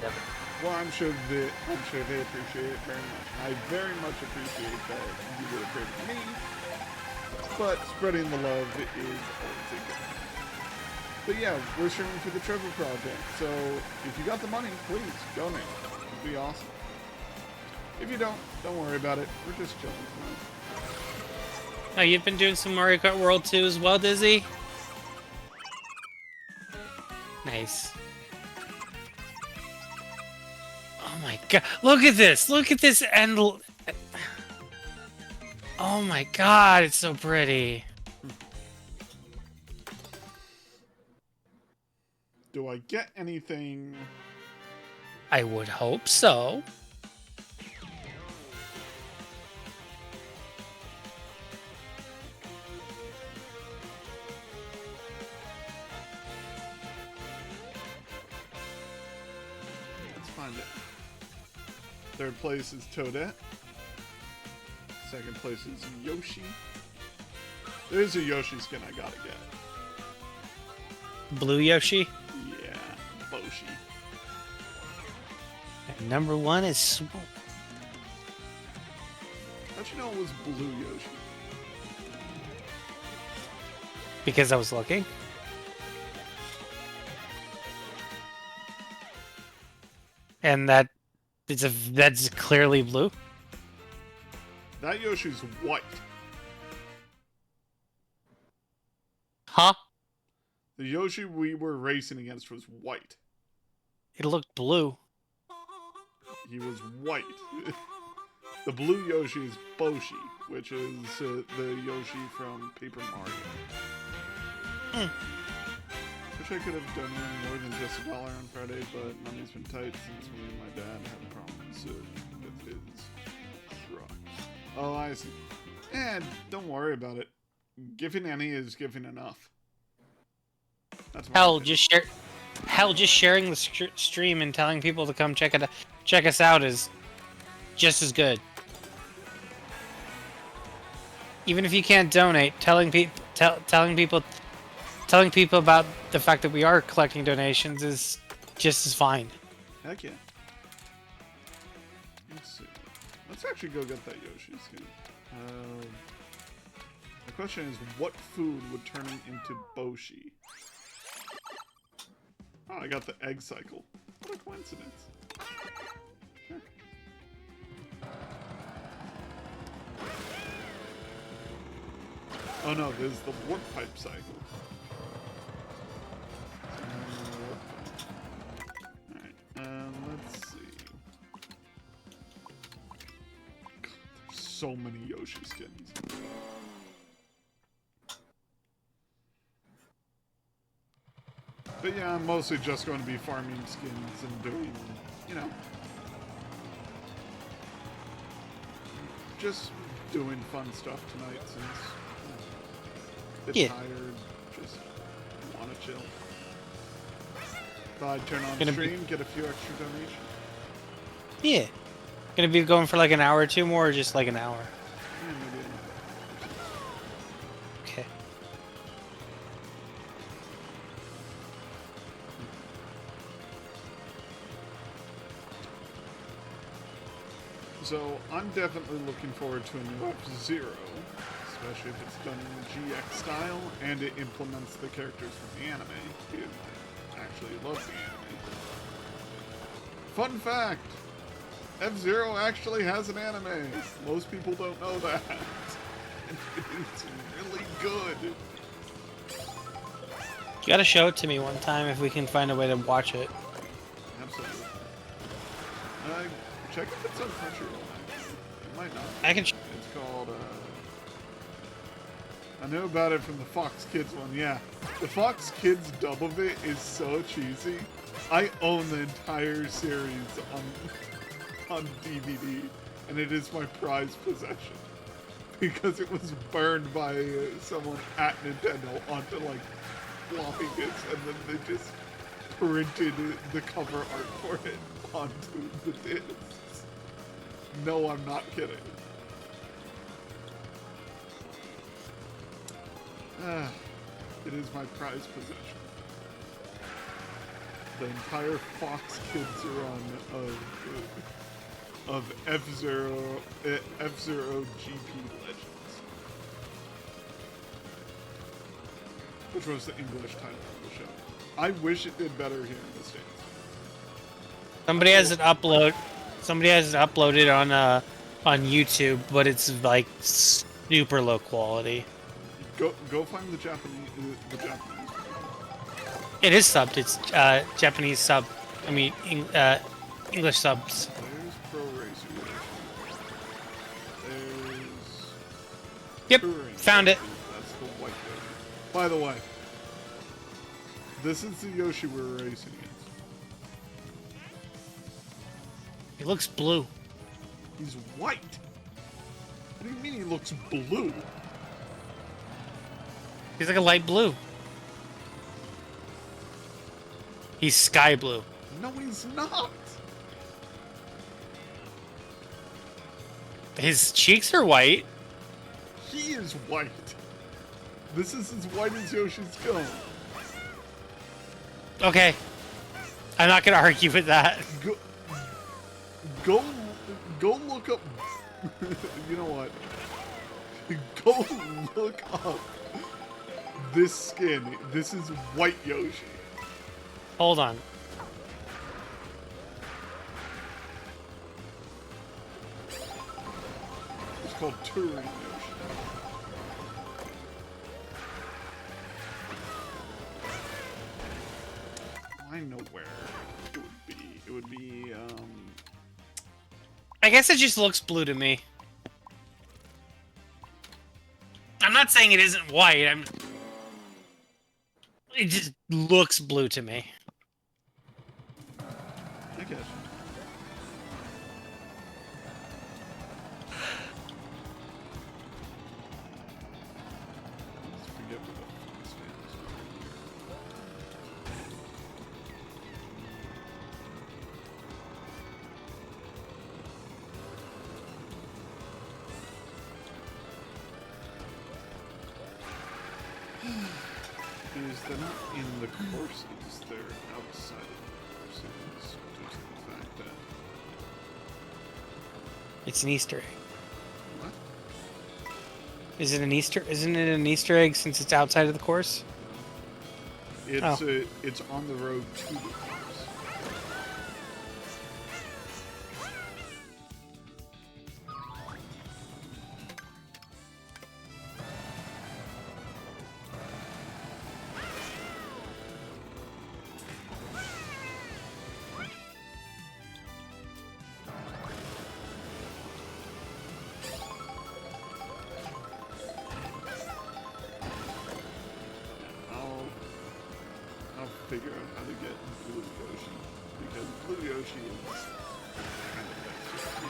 Devin. Well, I'm sure they appreciate it very much. I very much appreciate that you did a favor for me, but spreading the love is always a good thing. But yeah, we're streaming for the Trevor Project, so if you got the money, please donate. It'd be awesome. If you don't worry about it. We're just chilling tonight. Oh, you've been doing some Mario Kart World 2 as well, Dizzy? Nice. Oh my god. Look at this! Look at this end. Oh my god, it's so pretty. Do I get anything? I would hope so. Let's find it. Third place is Toadette. Second place is Yoshi. There's a Yoshi skin I gotta get. Blue Yoshi. Yeah, Boshi. And number one is Swoop. How'd you know it was Blue Yoshi? Because I was looking. And that's clearly blue. That Yoshi's white. Huh? The Yoshi we were racing against was white. It looked blue. He was white. The blue Yoshi is Boshi, which is the Yoshi from Paper Mario. Wish I could have done more than just $1 on Friday, but money's been tight since me and my dad had problems with his truck. Oh, I see. And don't worry about it. Giving any is giving enough. That's my Hell, opinion. just sharing the stream and telling people to come check us out is just as good. Even if you can't donate, telling people about the fact that we are collecting donations is just as fine. Heck yeah. Let's see. Let's actually go get that Yoshi skin. The question is, what food would turn him into Boshi? Oh, I got the egg cycle. What a coincidence. Sure. Oh no, there's the warp pipe cycle. Alright, let's see. God, there's so many Yoshi skins. But yeah, I'm mostly just going to be farming skins and doing, you know, just doing fun stuff tonight since a bit tired, just want to chill. Thought I'd turn on stream, get a few extra donations. Yeah. Gonna be going for like an hour or two more, or just like an hour? Yeah, maybe an hour. Okay. So, I'm definitely looking forward to a new F-Zero, especially if it's done in GX style, and it implements the characters from the anime, because I actually love the anime. Fun fact! F-Zero actually has an anime! Most people don't know that. And it's really good! You gotta show it to me one time if we can find a way to watch it. Absolutely. Check if it's on Crunchyroll, actually. It might not. I can. It's called, I know about it from the Fox Kids one, yeah. The Fox Kids dub of it is so cheesy. I own the entire series on DVD, and it is my prized possession. Because it was burned by someone at Nintendo onto, like, floppy disks, and then they just printed the cover art for it onto the discs. No, I'm not kidding. It is my prized possession. The entire Fox Kids run of F-Zero GP Legends, which was the English title of the show. I wish it did better here in the States. Somebody has it uploaded on YouTube, but it's like super low quality. Go find the Japanese. It is subbed. It's Japanese sub. I mean, English subs. There's Pro Racer. There's. Yep, Touring found it. That's the white Yoshi. By the way, this is the Yoshi we're racing against. He looks blue. He's white. What do you mean he looks blue? He's like a light blue. He's sky blue. No, he's not. His cheeks are white. He is white. This is as white as Yoshi's go. Okay. I'm not gonna argue with that. Go look up. You know what? Go look up this skin. This is white Yoshi. Hold on. It's called Touring Yoshi. I know where it would be. It would be, I guess it just looks blue to me. I'm not saying it isn't white. It just looks blue to me. I guess. Let's forget what the fuck stands for. is they're not in the courses, they're outside of the courses. Due to the fact that It's an Easter egg. what? Isn't it an Easter egg since it's outside of the course? It's on the road to the course. I'll figure out how to get Blue Yoshi, because Blue Yoshi is kind of extra.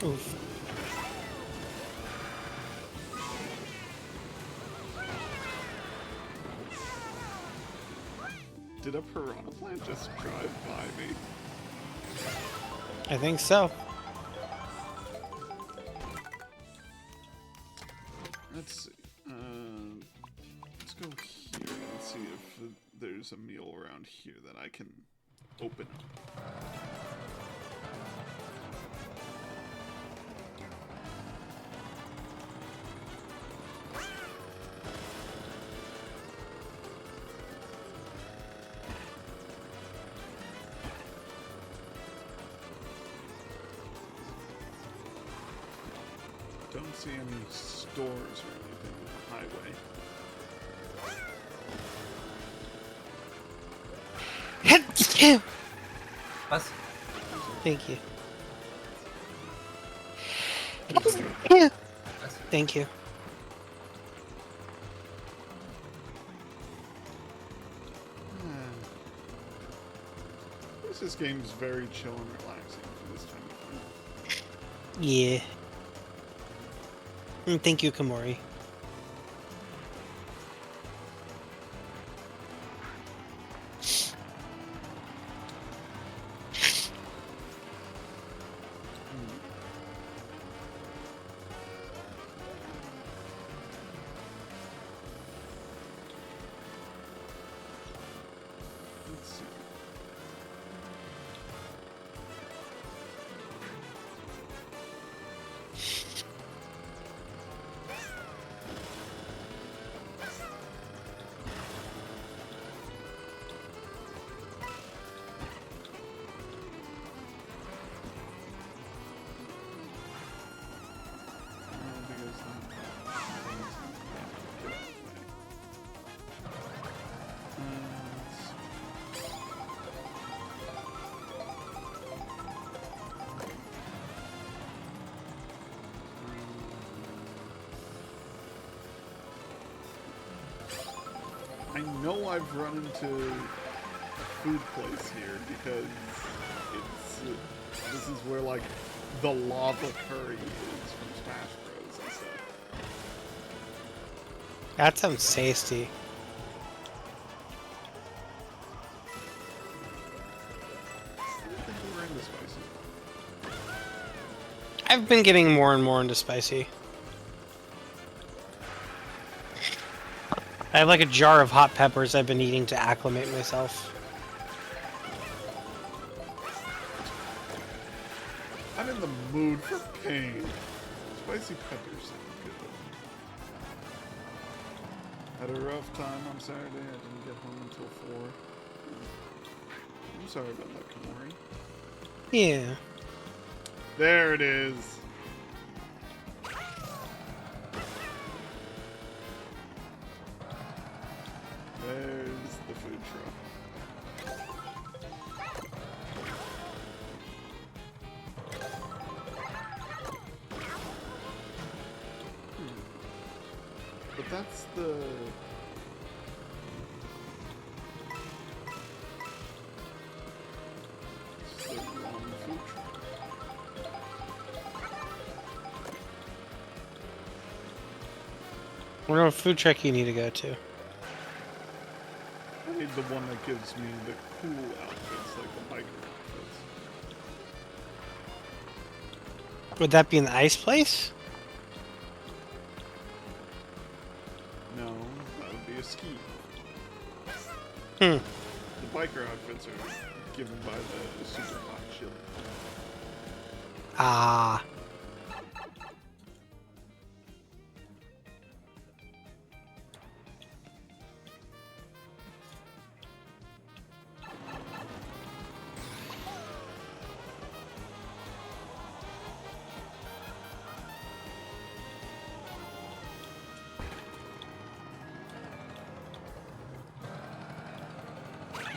Oof. Did a piranha plant just drive by me? I think so. Let's see. Let's go here and see if there's a meal around here that I can open up. Don't see any stores or anything on the highway. Us? Thank you. Us? Thank you. This game is very chill and relaxing for this time of year. Yeah. Thank you, Kamori. Let's see. I know I've run into a food place here because this is where like the lava curry is from Smash Bros and stuff. That sounds tasty. I don't think we were into spicy. I've been getting more and more into spicy. I have like a jar of hot peppers I've been eating to acclimate myself. I'm in the mood for pain. Spicy peppers sound good. Had a rough time on Saturday. I didn't get home until 4. I'm sorry about that, Kamori. Yeah. There it is. There's the food truck. But that's the... Wonder what food truck you need to go to. I need the one that gives me the cool outfits, like the biker outfits. Would that be in the ice place? No, that would be a ski. Hmm. The biker outfits are given by the super hot chili. Ah.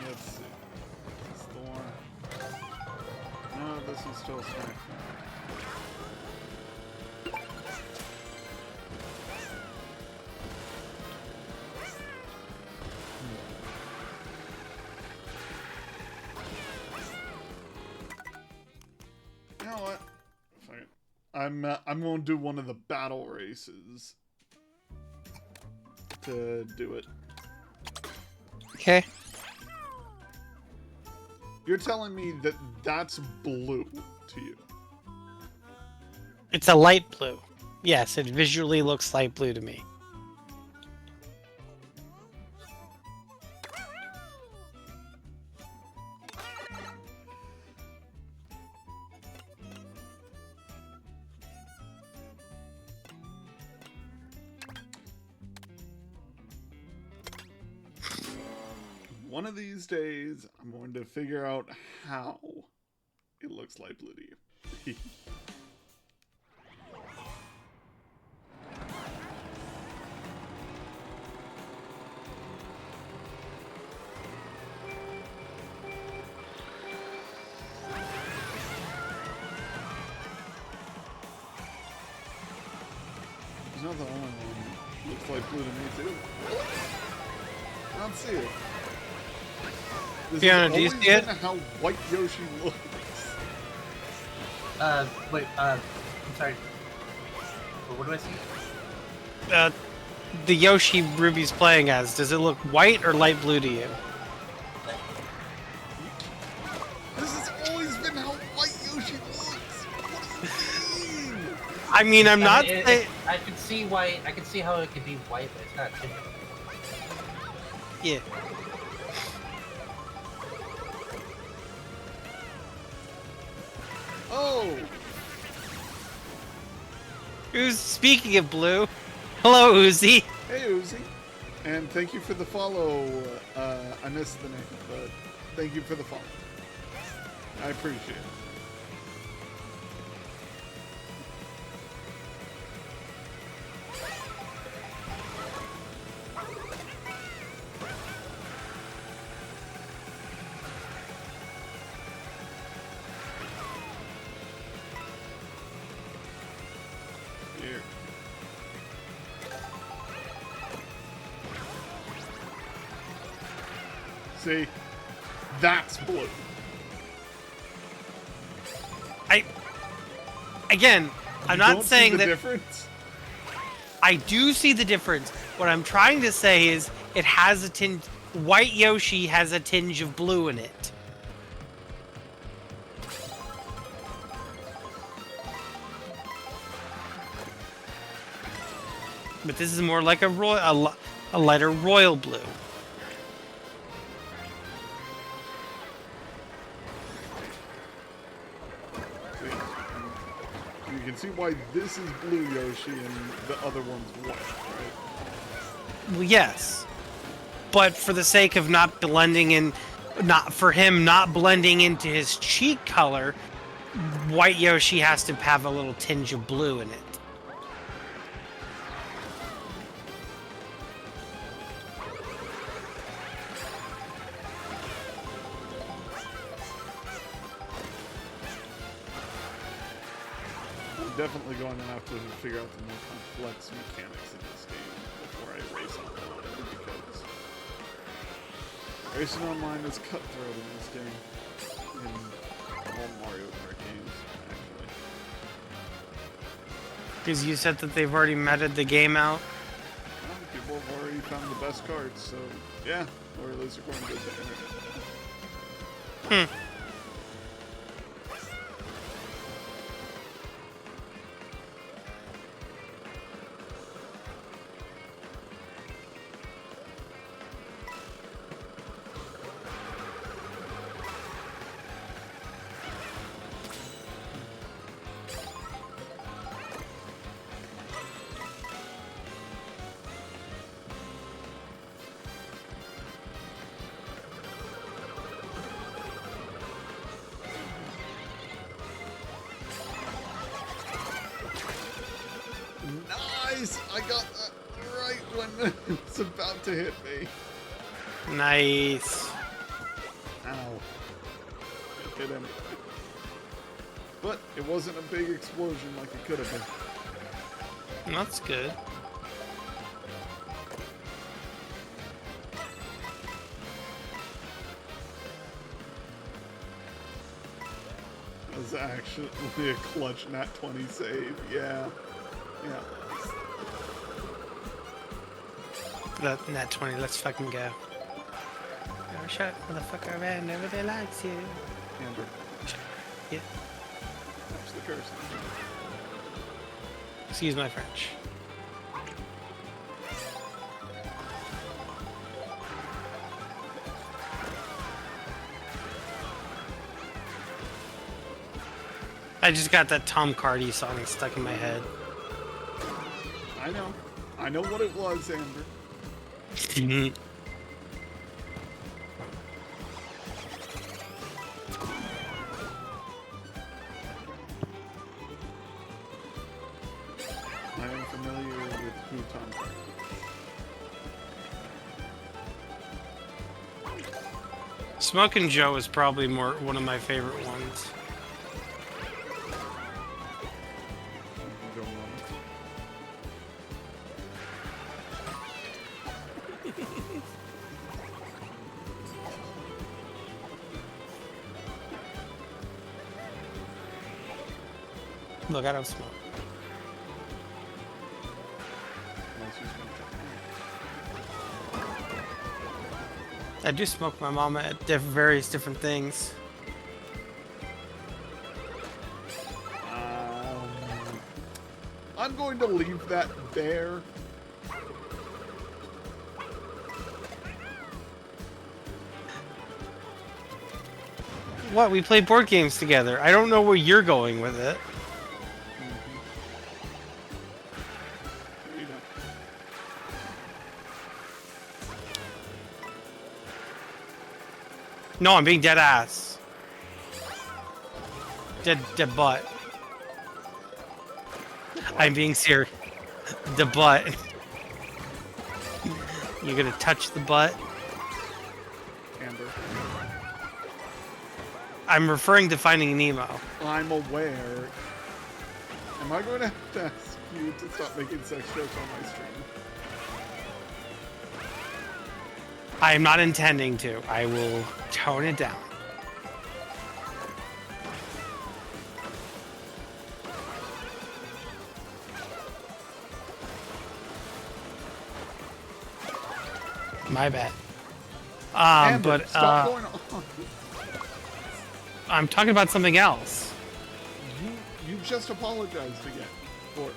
Let's see. Is this the one? No, this is still snack. You know what? Fuck it. I'm gonna do one of the battle races to do it. Okay. You're telling me that that's blue to you? It's a light blue. Yes, it visually looks light blue to me. One of these days, I'm going to figure out how it looks light blue to you. He's not the only one. Looks like blue to me too. I don't see it. This Fiona, has do you always see it? been how white Yoshi looks. Wait, I'm sorry. What do I see? The Yoshi Ruby's playing as, does it look white or light blue to you? This has always been how white Yoshi looks. What do you mean? I mean, I'm not I mean, saying... I can see why. I can see how it could be white, but it's not tinted. Yeah. Oh, Who's speaking of blue? Hello, Uzi. hey Uzi. And thank you for the follow. I missed the name, but thank you for the follow. I appreciate it. Here. See? That's blue. Again, I'm You not don't see saying the that... difference? I do see the difference. What I'm trying to say is it has a tinge... White Yoshi has a tinge of blue in it. But this is more like a a lighter royal blue. See? You can see why this is blue Yoshi and the other one's white, right? Well, yes. But for the sake of not blending in, not for him not blending into his cheek color, white Yoshi has to have a little tinge of blue in it. I'm definitely going to have to figure out the more complex mechanics in this game before I race online, because racing online is cutthroat in this game. In all Mario Kart games, actually. Because you said that they've already meted the game out. people have already found the best cards, so yeah, or at least according to the internet. Nice! I got that right when it's about to hit me. Nice. Ow. It hit him. But it wasn't a big explosion like it could have been. That's good. That was actually a clutch nat 20 save. Yeah. Yeah. That net 20, let's fucking go. Oh, shut up, motherfucker, man. Nobody likes you. Amber. Yeah. That's the curse. Excuse my French. I just got that Tom Cardy song stuck in my head. I know. I know what it was, Amber. I am familiar with who Tom Cardy is. Smokin' Joe is probably one of my favorite ones. Go on. Look, I don't smoke. Unless you smoke I do smoke my mama at various different things. I'm going to leave that there. What? We play board games together. I don't know where you're going with it. You know. No, I'm being dead ass. Dead butt. I'm being serious. The butt. You're gonna touch the butt? Amber. I'm referring to Finding Nemo. I'm aware. Am I going to have to ask you to stop making sex jokes on my stream? I am not intending to. I will tone it down. My bad. Amber, But stop going on. I'm talking about something else. You just apologized again for it.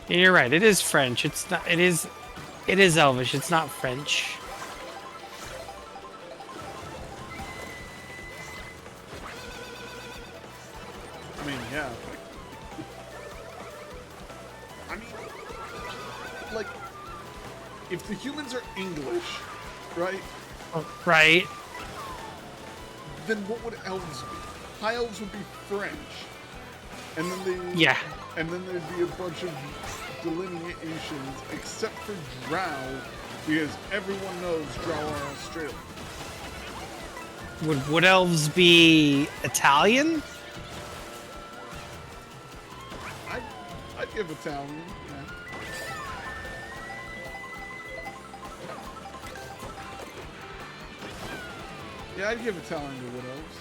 You're right. It is French. It's not. It is Elvish. It's not French. I mean, yeah. I mean, like, if the humans are English, right? Right. Then what would elves be? High elves would be French. And then they Yeah. and then there'd be a bunch of delineations except for Drow, because everyone knows Drow are Australian. Would Wood Elves be Italian? I'd give Italian, yeah. Yeah, I'd give Italian to Wood Elves.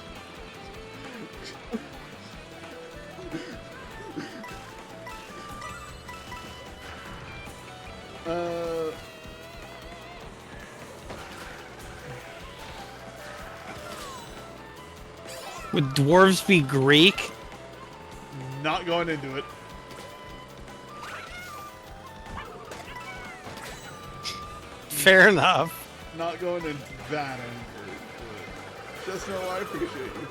Would dwarves be Greek? Not going into it. Fair enough. Not going into that angle. Just know I appreciate you.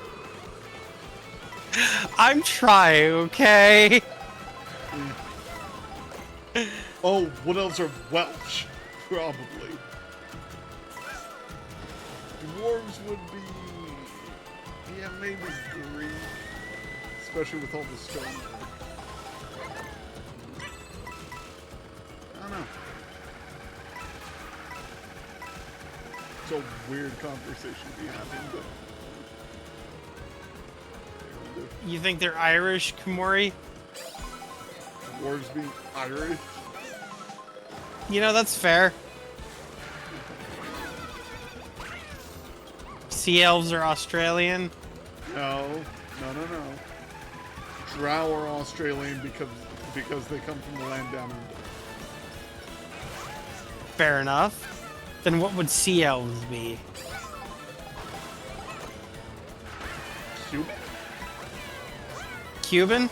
I'm trying, okay? Oh, Wood Elves are Welsh, probably. Dwarves would be... Yeah, maybe Greek. Especially with all the stone. I don't know. It's a weird conversation to be having, but... You think they're Irish, Komori? Dwarves being Irish? You know, that's fair. Sea elves are Australian. No. Drow are Australian because they come from the land down under. Fair enough. Then what would sea elves be? Cuban? Cuban?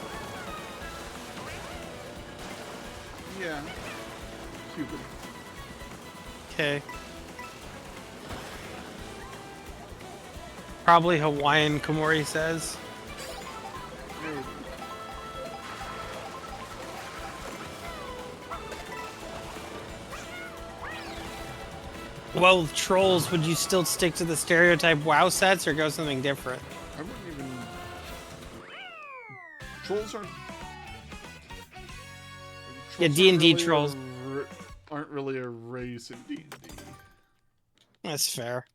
Yeah. Cuban. Okay. Probably Hawaiian, Komori says. Maybe. Well, with trolls, would you still stick to the stereotype WoW sets or go something different? I wouldn't even... Trolls aren't... Yeah, Trolls D&D aren't really trolls. aren't really a race in D&D. That's fair.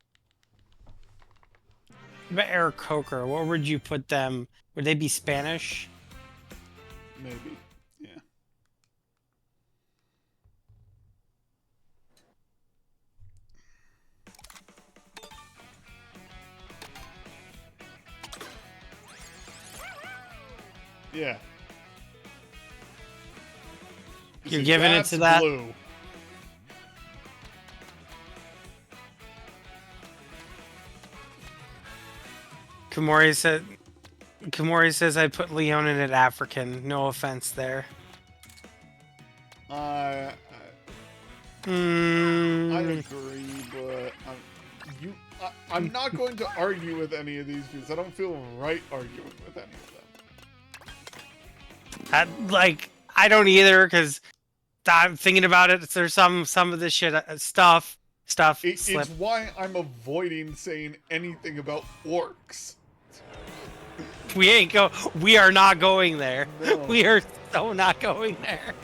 But Eric Coker, where would you put them? Would they be Spanish? Maybe. Yeah. Yeah. You're See, giving it that's to that? blue. Komori says I put Leonin at African. No offense there. I Mm, agree, but I'm not going to argue with any of these because I don't feel right arguing with any of them. I don't either because I'm thinking about it. There's some of this shit stuff slip. It's why I'm avoiding saying anything about orcs. We are not going there. No. We are so not going there.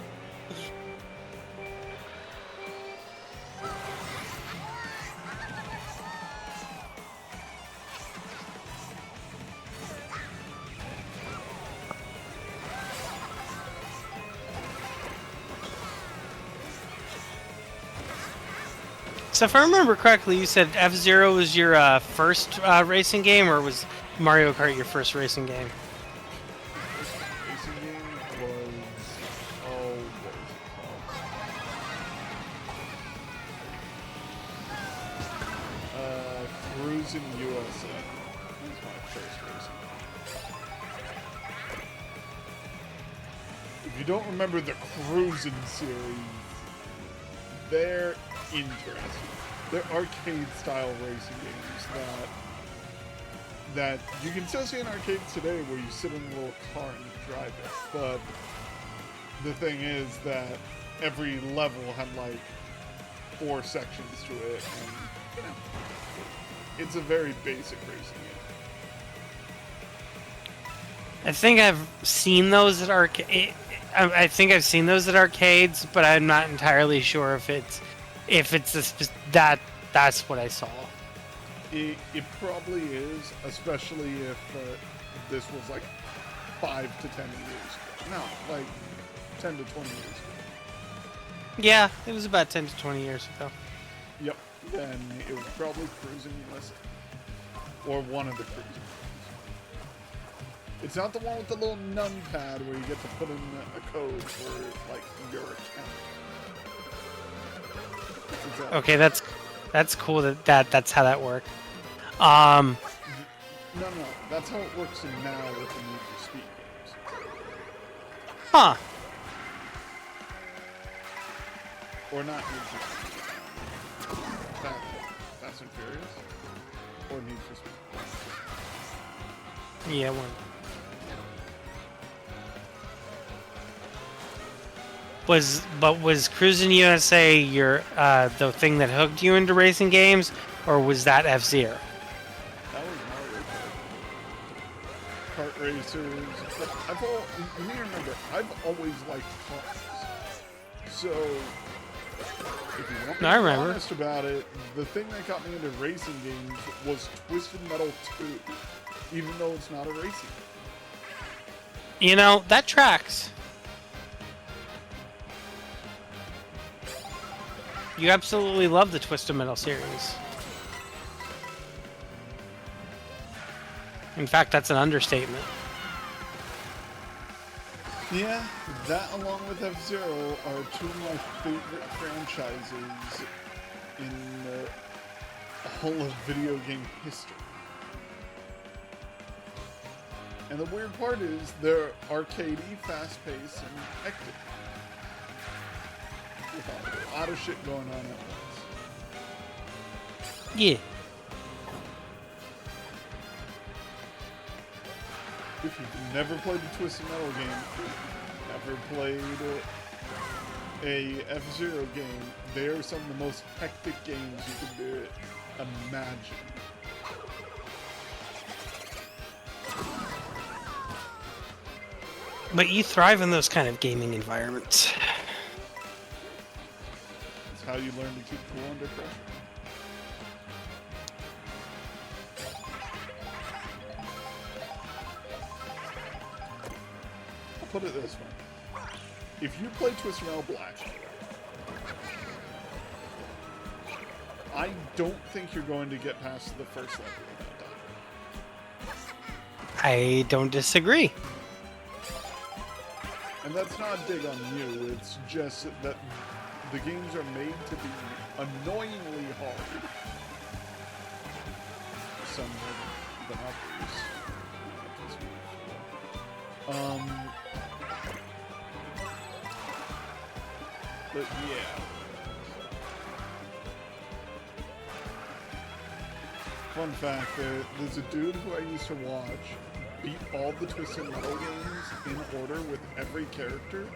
So if I remember correctly, you said F-Zero was your first racing game, or was Mario Kart your first racing game? This racing game was what was it called? Cruising USA. That was my first racing game. If you don't remember the Cruising series, they're interesting. They're arcade-style racing games that you can still see in arcades today, where you sit in a little car and you drive it. But the thing is that every level had like 4 sections to it, and you know, it's a very basic racing game. I think I've seen those at arcade. I think I've seen those at arcades, but I'm not entirely sure if it's that's what I saw. It probably is, especially if this was like 5 to 10 years ago. No, like 10 to 20 years ago. Yeah, it was about 10 to 20 years ago. Yep. Then it was probably Cruising USA. Or one of the Cruising ones. It's not the one with the little numpad where you get to put in a code for, like, your account. Exactly. Okay, that's cool that's how that worked. No, that's how it works now with the Need for Speed games. Huh. Or not Need for Speed. Fast and Furious? Or Need for Speed? Yeah, one. Was Cruising USA your the thing that hooked you into racing games, or was that F-Zero? That was Mario Kart. Kart racers. But you need to remember, I've always liked cars. So, if you want me I to be remember. honest about it, the thing that got me into racing games was Twisted Metal 2, even though it's not a racing game. You know, that tracks. You absolutely love the Twisted Metal series. In fact, that's an understatement. Yeah, that along with F-Zero are two of my favorite franchises in the whole of video game history. And the weird part is they're arcadey, fast-paced, and hectic. With a lot of shit going on at once. Yeah. If you've never played the Twisted Metal game, never played a F-Zero game, they are some of the most hectic games you can imagine. But you thrive in those kind of gaming environments. It's how you learn to keep cool under pressure. I'll put it this way. If you play Twisted Metal Black, I don't think you're going to get past the first level without dying. I don't disagree. And that's not a dig on you, it's just that the games are made to be annoyingly hard. Some more than others. But yeah. Fun fact, there's a dude who I used to watch beat all the Twisted Metal games in order with every character.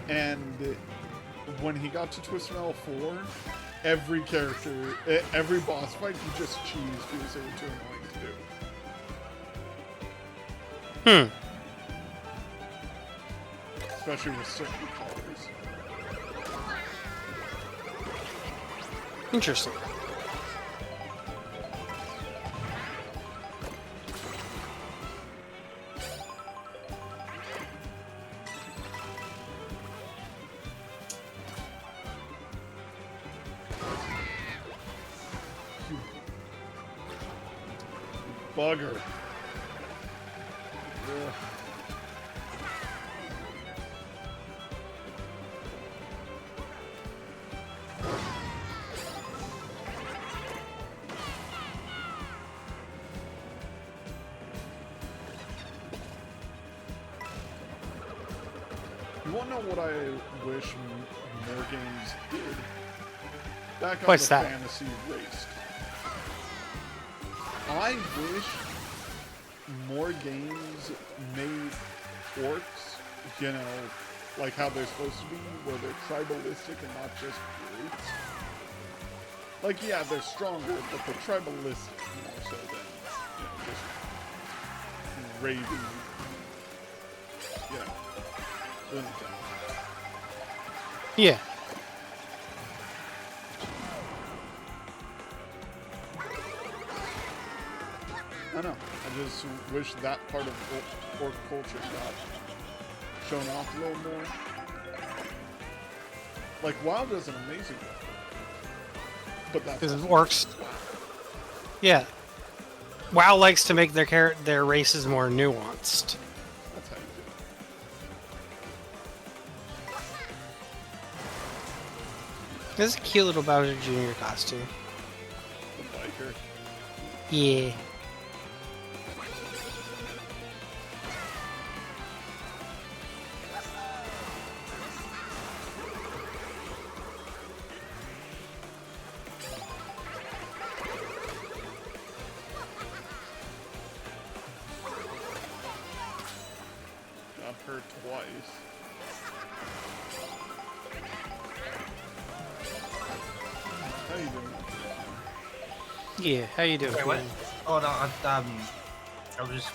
And when he got to Twisted Metal 4, every character, every boss fight, he just cheesed because they were too annoying to do. Especially with certain colors. Interesting. Bugger. Ugh. You wanna know what I wish more games did? Back on What's the that? fantasy race. I wish more games made orcs, you know, like how they're supposed to be, where they're tribalistic and not just brutes. Like, yeah, they're stronger, but they're tribalistic more so than, you know, just raving, you know, lunatic. Yeah. I know. I just wish that part of orc culture got shown off a little more. Like, WoW does an amazing job. But that's Because also orcs. Yeah. WoW likes to make their races more nuanced. that's how you do it. This is a cute little Bowser Jr. costume. The biker. Yeah. Got her twice. How you doing? Yeah, how you doing? Wait, what? man? Oh no, I was just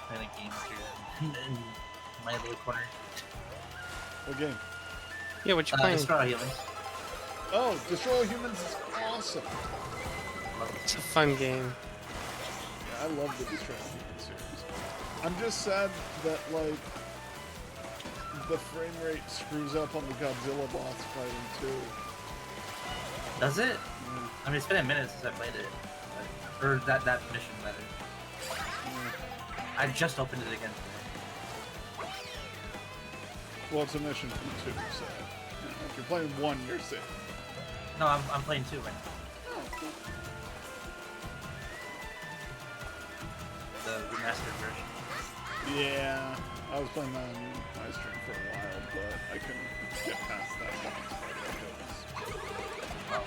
playing a game here in my little corner. What game? Yeah, what you playing? Destroy Humans. Oh, Destroy All Humans is awesome. It's a fun game. Yeah, I love the Destroy All Humans series. I'm just sad that, like, the frame rate screws up on the Godzilla boss fighting too. Does it? I mean, it's been a minute since I played it. Or that mission, rather. I just opened it again today. Well, it's a mission from 2, so you know, if you're playing 1, you're safe. No, I'm playing 2 right now. Oh, cool. The remastered version. Yeah, I was playing that on my stream for a while, but I couldn't get past that boss fight Oh.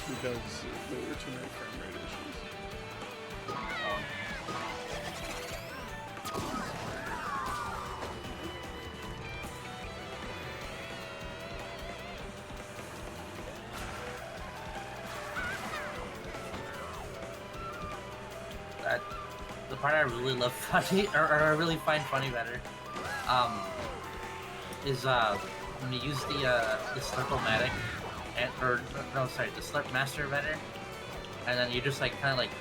because there were too many frame rate issues. The part I really love funny, or I really find funny better, is when you use the Slurp-O-Matic, no, sorry, the Slurp Master better, and then you're just like kind of like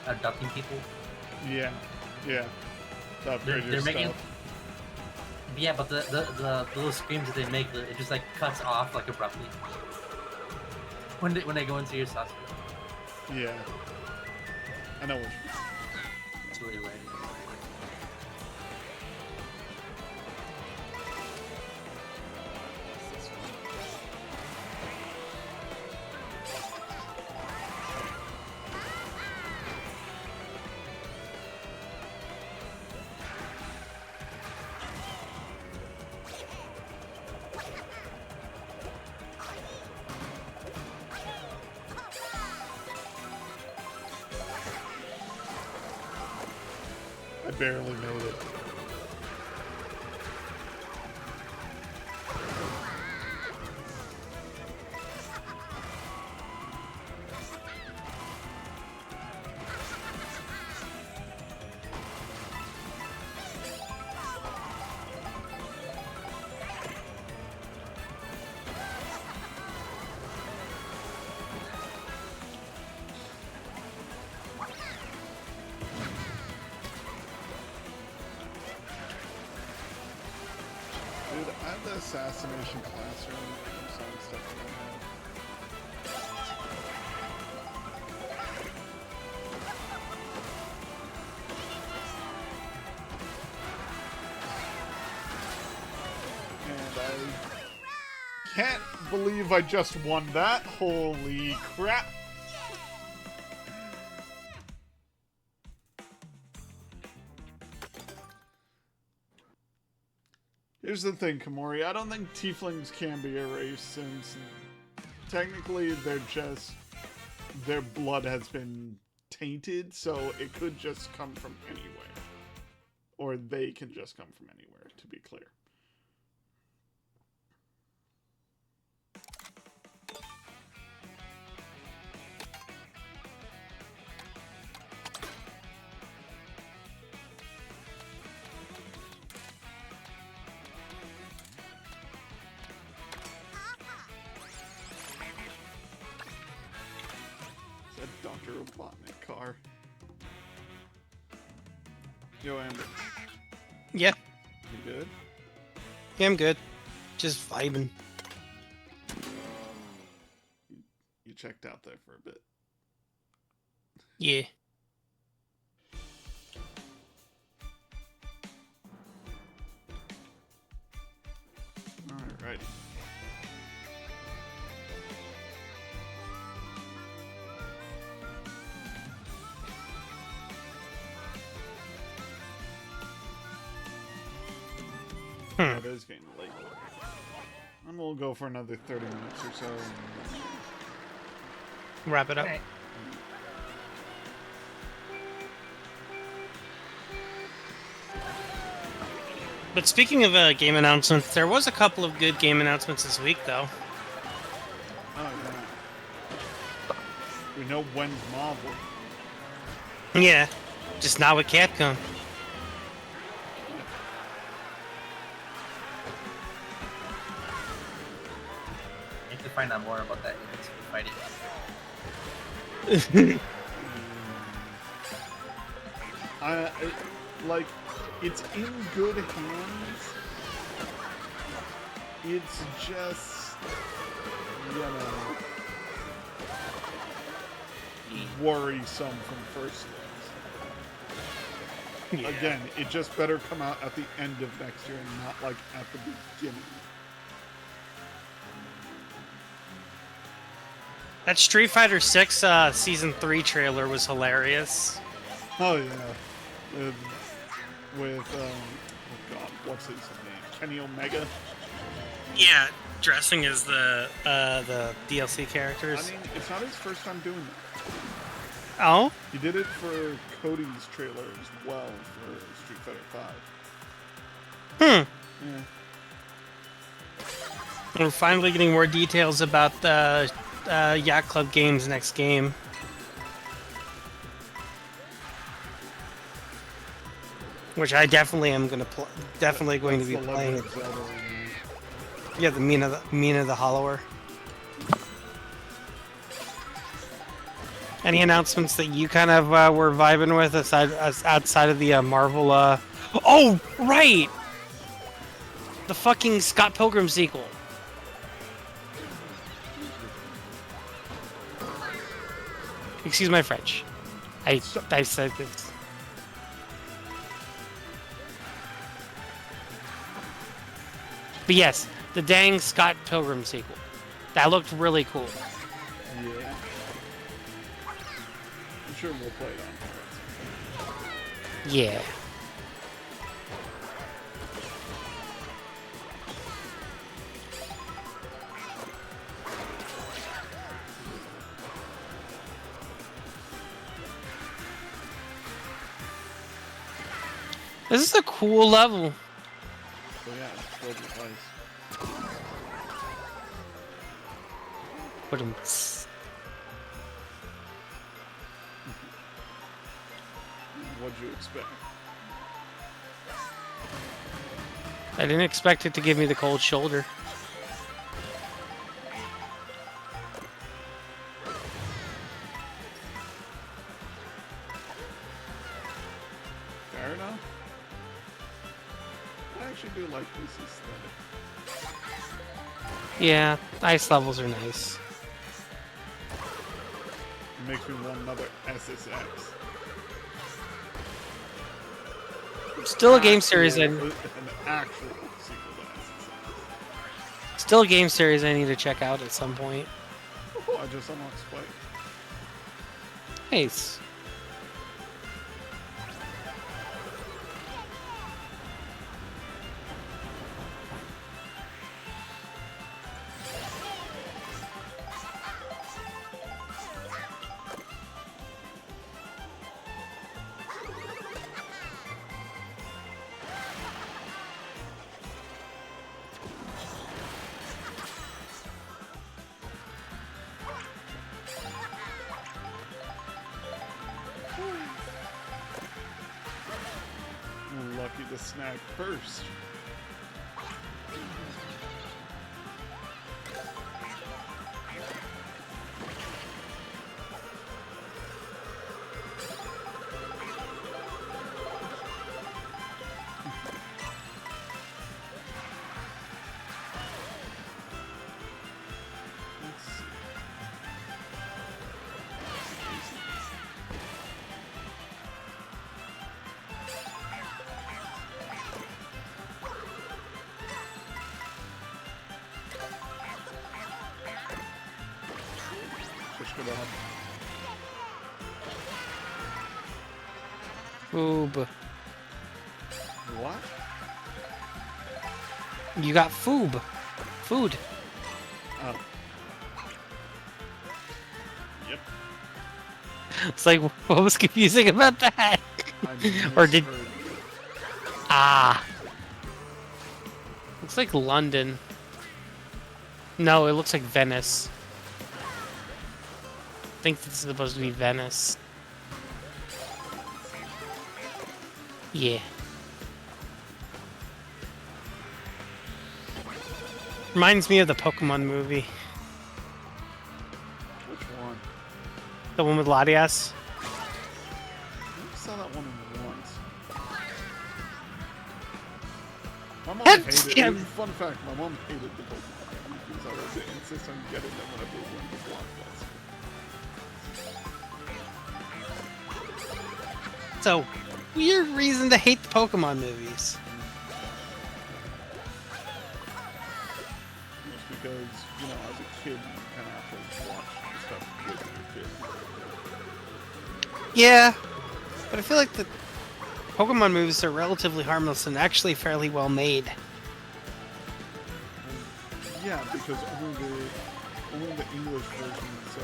abducting people. Yeah, yeah. To upgrade your They're stuff. making, yeah, but the little screams that they make, it just like cuts off like abruptly when they go into your sauce. Yeah. I know what you mean. It's really lame. This one. I barely made it. Dude, I have the assassination classroom song stuff in my head. And I can't believe I just won that. Holy crap. Here's the thing, Kamori. I don't think tieflings can be a race since technically they're just... their blood has been tainted, so it could just come from anywhere. Or they can just come from anywhere, to be clear. Robotnik car. Yo, Amber, Yeah, you good? yeah, I'm good. Just vibing. You checked out there for a bit. Yeah. Alrighty. It is getting late. And we'll go for another 30 minutes or so. Wrap it up. Alright. But speaking of game announcements, there was a couple of good game announcements this week, though. Oh, yeah. We know when's Marvel. Yeah, just not with Capcom. I need to find out more about that fighting. Like, it's in good hands. It's just, you know, worrisome from first looks. Yeah. Again, it just better come out at the end of next year and not like at the beginning. That Street Fighter 6 Season 3 trailer was hilarious. Oh yeah, with oh god, what's his name? Kenny Omega. Yeah, dressing as the DLC characters. I mean, it's not his first time doing that. Oh? He did it for Cody's trailer as well for Street Fighter 5. Yeah. We're finally getting more details about the Yacht Club Games next game. Which I definitely am gonna play. Definitely going to be That's the playing. Legend of Zelda remake. Yeah, the Mina the Hollower. Any announcements that you kind of were vibing with outside of the Marvel? Oh, right! The fucking Scott Pilgrim sequel. Excuse my French. I said this. But yes, the dang Scott Pilgrim sequel. That looked really cool. Yeah. I'm sure we'll play it on Yeah. This is a cool level. So yeah, filled with ice. But What'd you expect? I didn't expect it to give me the cold shoulder. Fair enough. I actually do like this aesthetic. Yeah, ice levels are nice. It makes me want another SSX. Still a game series. An actual sequel to SSX. Still a game series I need to check out at some point. Oh, I just unlocked Spike. Nice. Lucky to snag first. Good on. Foob. What? You got foob. Food. Oh. Yep. It's like, what was confusing about that? Or did... misheard. Ah. Looks like London. No, it looks like Venice. I think this is supposed to be Venice. Yeah. Reminds me of the Pokemon movie. Which one? The one with Latias. I saw that one once. My mom hated it. Fun fact, my mom hated the Pokemon because I would insist on getting them whenever we went to Blockbuster. It's a weird reason to hate the Pokemon movies. Just because, you know, as a kid, you kind of have to watch stuff with your kid. Yeah, but I feel like the Pokemon movies are relatively harmless and actually fairly well made. Yeah, because only the English versions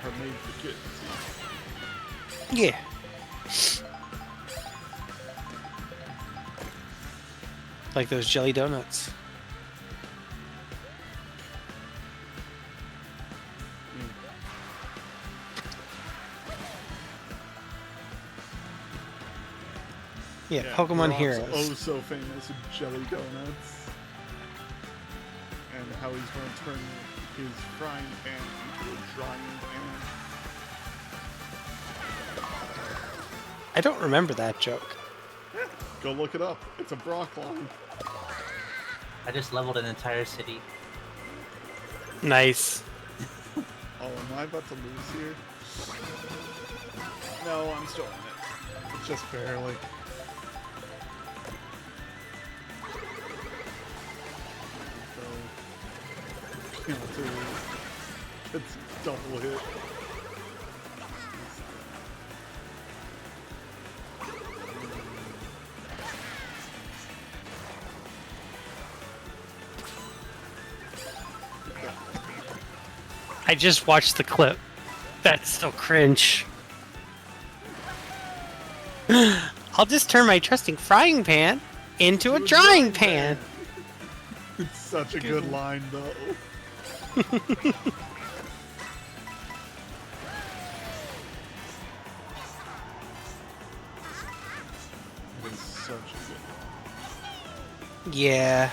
are made for kids. Yeah. Like those jelly donuts. Yeah, Pokemon Brock's Heroes. Oh, so famous jelly donuts. And how he's going to turn his frying pan into a drying pan. I don't remember that joke. Go look it up. It's a Brock line. I just leveled an entire city. Nice. Oh, am I about to lose here? No, I'm still in it. Just barely. So, it's double hit. I just watched the clip. That's so cringe. I'll just turn my trusting frying pan into a drying pan. It's such a good line, though. It is such a good line. Yeah.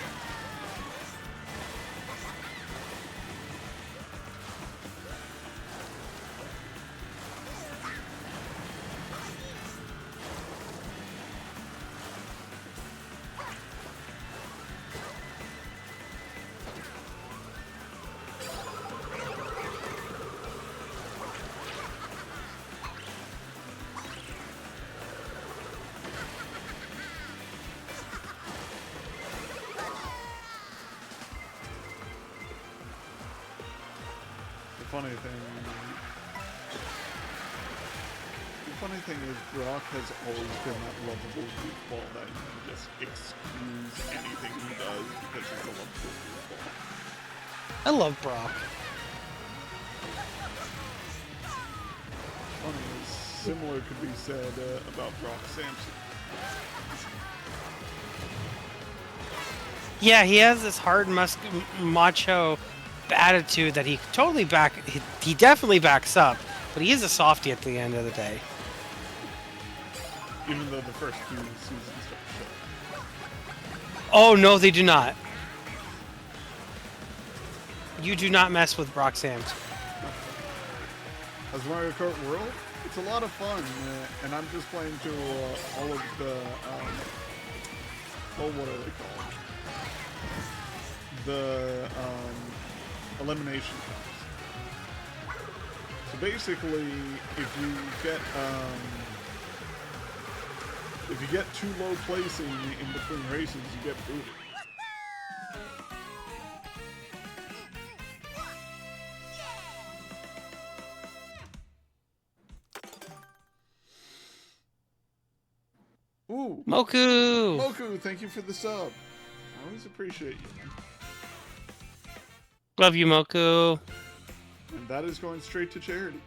The funny thing is, Brock has always been that lovable goofball that you can just excuse anything he does because he's a lovable goofball. I love Brock. Funny is, similar could be said about Brock Sampson. Yeah, he has this hard, macho attitude that he totally he definitely backs up, but he is a softie at the end of the day. Even though the first few seasons don't show. Oh, no, they do not. You do not mess with Brock Sampson. As Mario Kart World, it's a lot of fun, and I'm just playing through all of the, what are they called? The, elimination cups. So basically, if you get too low placing in between races, you get booted. Ooh. Moku! Moku, thank you for the sub. I always appreciate you, man. Love you, Moku. And that is going straight to charity.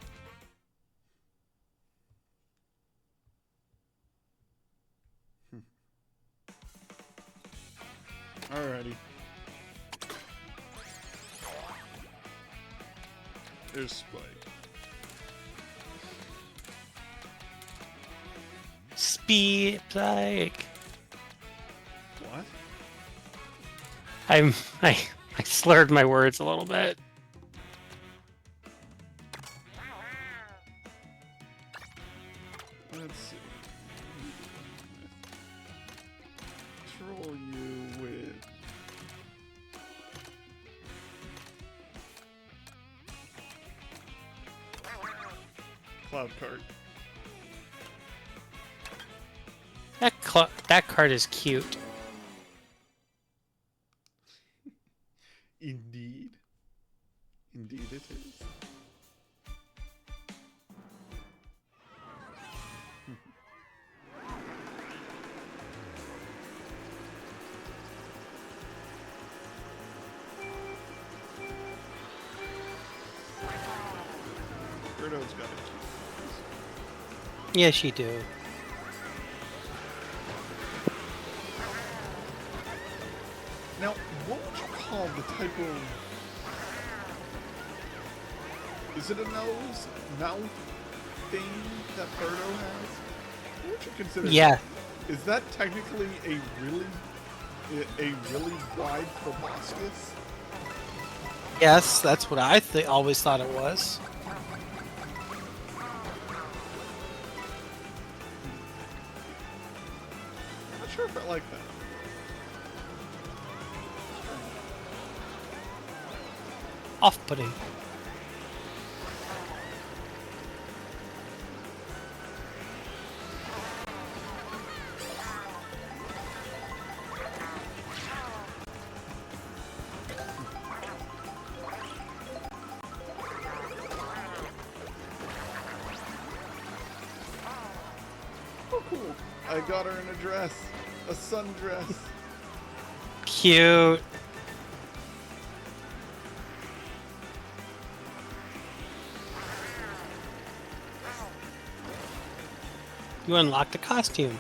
Alrighty. There's Spike. Spike. What? I slurred my words a little bit. Let's see. Control you with... Cloud Cart. That card is cute. Indeed. Indeed it is. Birdo's got it. Yes, you do. Now, what would you call the type of... Is it a mouth thing that Birdo has? What would you consider Yeah. that? Is that technically a really wide proboscis? Yes, that's what I always thought it was. I'm not sure if I like that. Off-putting. Oh, cool. I got her in a dress. A sundress. Cute. You unlocked a costume.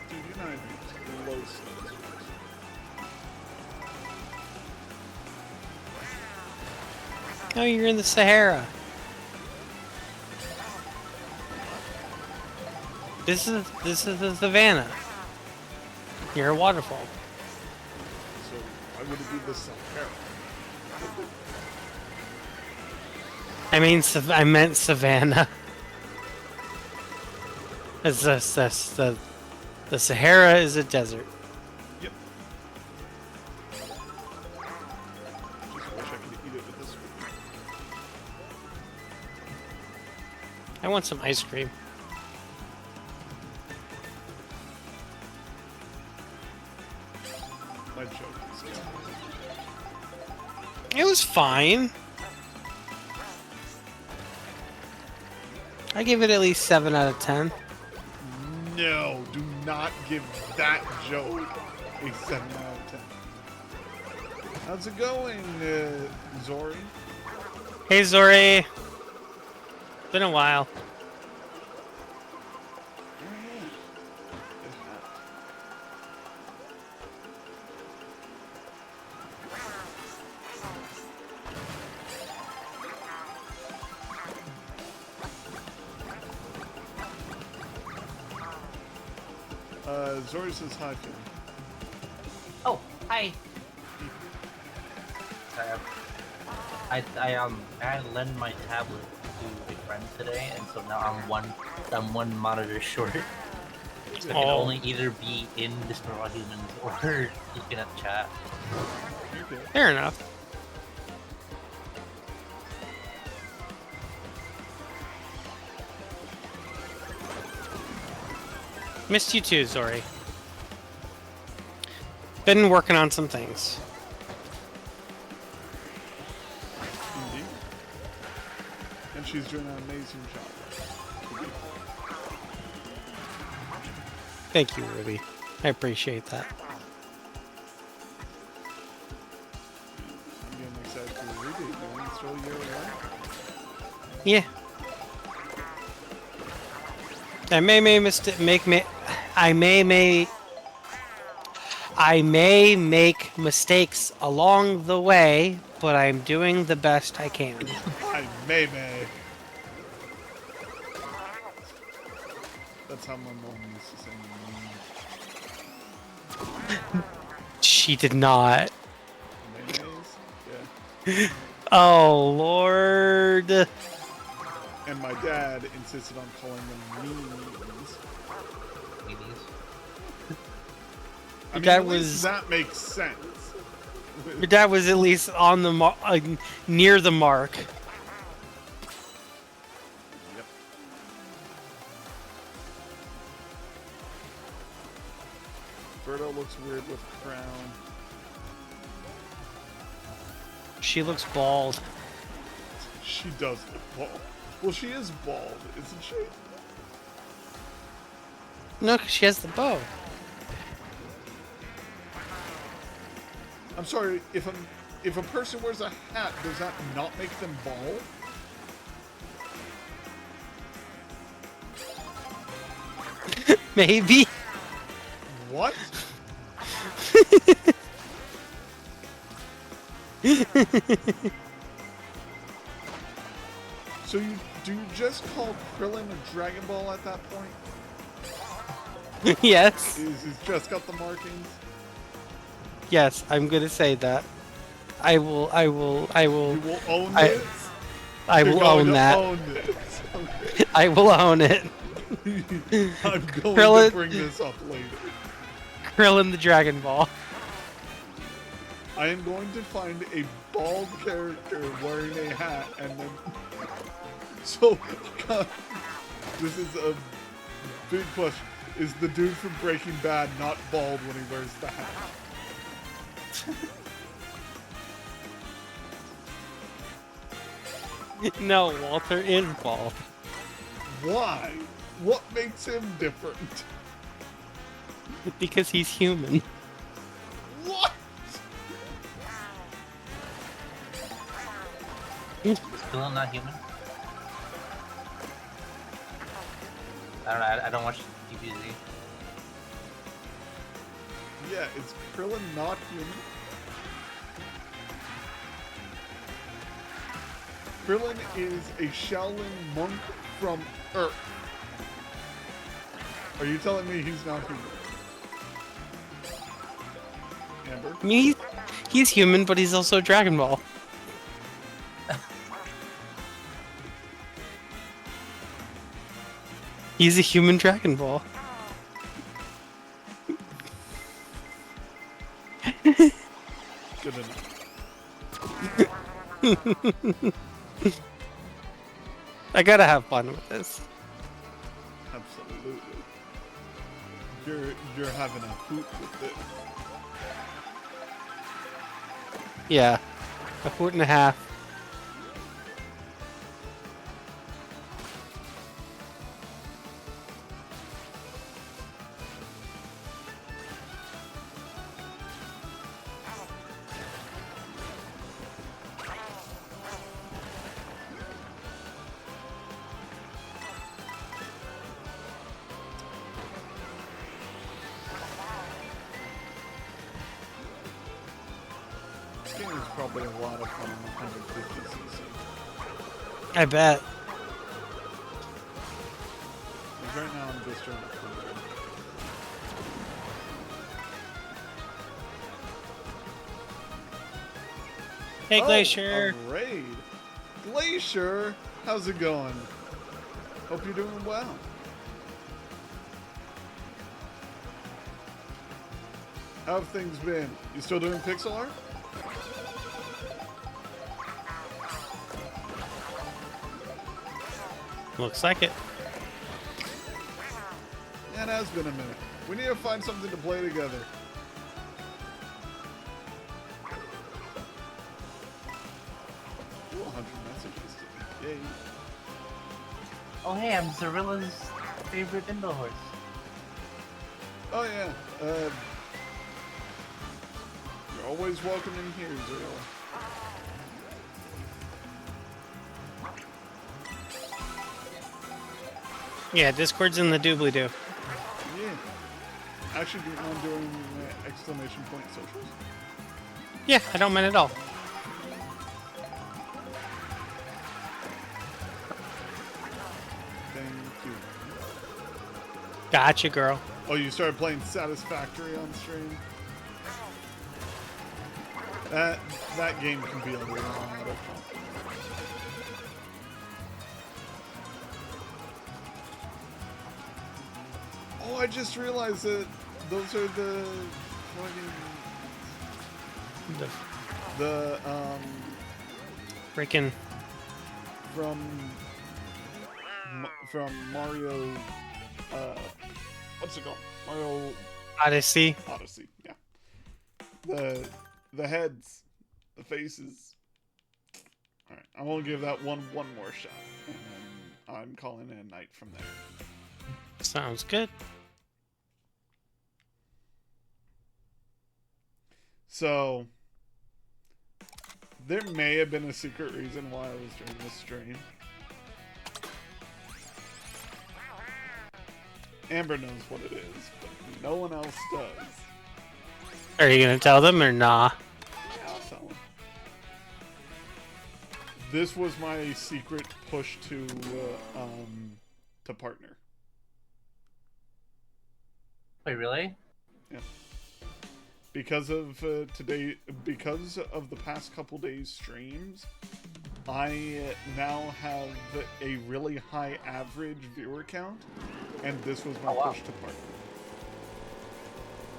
Dude, you're not even close to this place. Oh, you're in the Sahara. This is the savannah. You're a waterfall. So, why would it be the Sahara? I meant savannah. It's the Sahara is a desert. Yep. Just wish I could eat it with this food. I want some ice cream. My joke is good. It was fine. I give it at least 7 out of 10. No, do not give that joke a 7 out of 10. How's it going, Zori? Hey Zori. Been a while. Zori says hi, Phil. Oh, hi. I had to lend my tablet to a friend today, and so now I'm one monitor short. So I can only either be in Discord Raw Humans or looking at chat. Okay. Fair enough. Missed you too, Zori. Been working on some things. Indeed. and she's doing an amazing job. Thank you, Ruby. I appreciate that. I'm getting excited for the rebate. You want to throw a year away? Yeah. I may make mistakes along the way, but I'm doing the best I can. I may. That's how my mom used to say She did not. mayonnaise. Yeah. Oh, Lord. And my dad insisted on calling them meanies. Meanies. I mean, That at least was- that makes sense. Your dad was at least on the near the mark. Yep. Birdo looks weird with a crown. She looks bald. She does look bald. Well, she is bald, isn't she? No, 'cause she has the bow. I'm sorry, if a person wears a hat, does that not make them bald? Maybe. What? So do you just call Krillin a Dragon Ball at that point? Yes. He's just got the markings? Yes, I'm gonna say that. I will. You will own I- this? I You're will going own to that. own this. Okay. I will own it. I'm going Krillin- to bring this up later. Krillin the Dragon Ball. I am going to find a bald character wearing a hat and then... So, this is a big question. Is the dude from Breaking Bad not bald when he wears the hat? No, Walter is bald. Why? What makes him different? Because he's human. What? Is Krillin not human? I don't know. I don't watch DBZ. Yeah, is Krillin not human? Krillin is a Shaolin monk from Earth. Are you telling me he's not human? Amber? I mean, he's human, but he's also Dragon Ball. He's a human Dragon Ball. Good enough. I gotta have fun with this. Absolutely. You're having a hoot with this. Yeah, a foot and a half. This game is probably a lot of fun on 150cc. I bet. Because right now I'm just trying to play. Hey, Oh, Glacier. a raid. Glacier, how's it going? Hope you're doing well. How have things been? You still doing pixel art? Looks like it. Yeah, it has been a minute. We need to find something to play together. Ooh, 100 messages today. Yay. Oh hey, I'm Zerilla's favorite Indo horse. Oh yeah. You're always welcome in here, Zero. Yeah, Discord's in the doobly-doo. Yeah. Actually, do you mind doing exclamation point socials? Yeah, I don't mind at all. Thank you. Gotcha, girl. Oh, you started playing Satisfactory on stream? That game can be a little automatic. Oh, I just realized that those are the fucking the Freaking. from Mario what's it called? Mario Odyssey. Odyssey, yeah. The heads, the faces. Alright, I will give that one more shot. And then I'm calling it a night from there. Sounds good. So there may have been a secret reason why I was doing this stream. Amber knows what it is, but no one else does. Are you gonna tell them or nah? Yeah, I'll tell them. This was my secret push to partner. Wait, really? Yeah. Because of because of the past couple days streams, I now have a really high average viewer count, and this was my push to partner.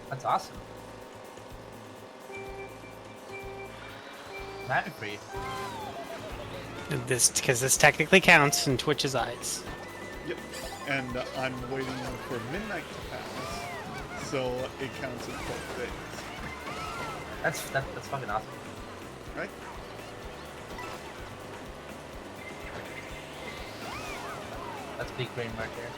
That's awesome. I'm happy for you. Because this technically counts in Twitch's eyes. Yep. And I'm waiting for midnight to pass, so it counts as both days. That's fucking awesome. Right? That's big brain right there.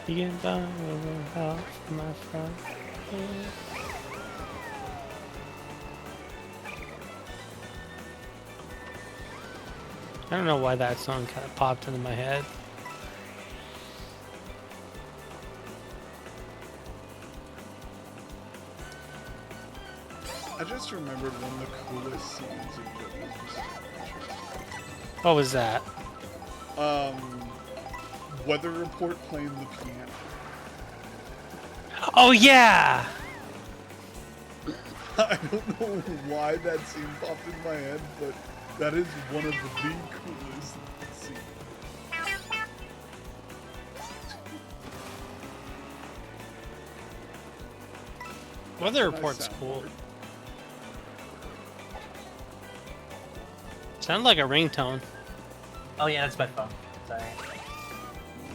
You get down over house, my friend. I don't know why that song kind of popped into my head. I just remembered one of the coolest scenes in JoJo's Bizarre What was that? Adventure. Weather report playing the piano. Oh yeah! I don't know why that scene popped in my head, but that is one of the coolest scenes. Weather Nice report's cool. soundboard. Sounds like a ringtone. Oh yeah, that's my phone. Sorry.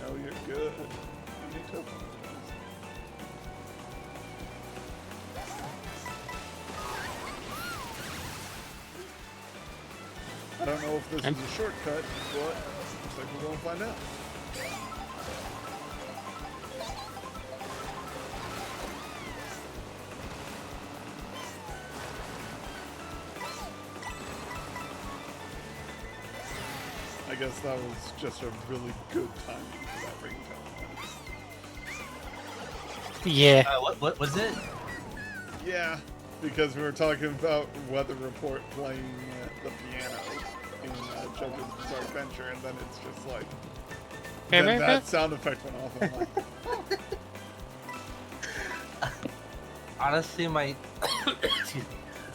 No, you're good. You need to apologize. I don't know if this is a shortcut, but looks like we're gonna find out. I guess that was just a really good timing for that ringtone. Yeah. What was it? Yeah, because we were talking about Weather Report playing the piano in JoJo's Bizarre Adventure, and then it's just like then that sound effect went off. And I'm like, Honestly, my excuse me.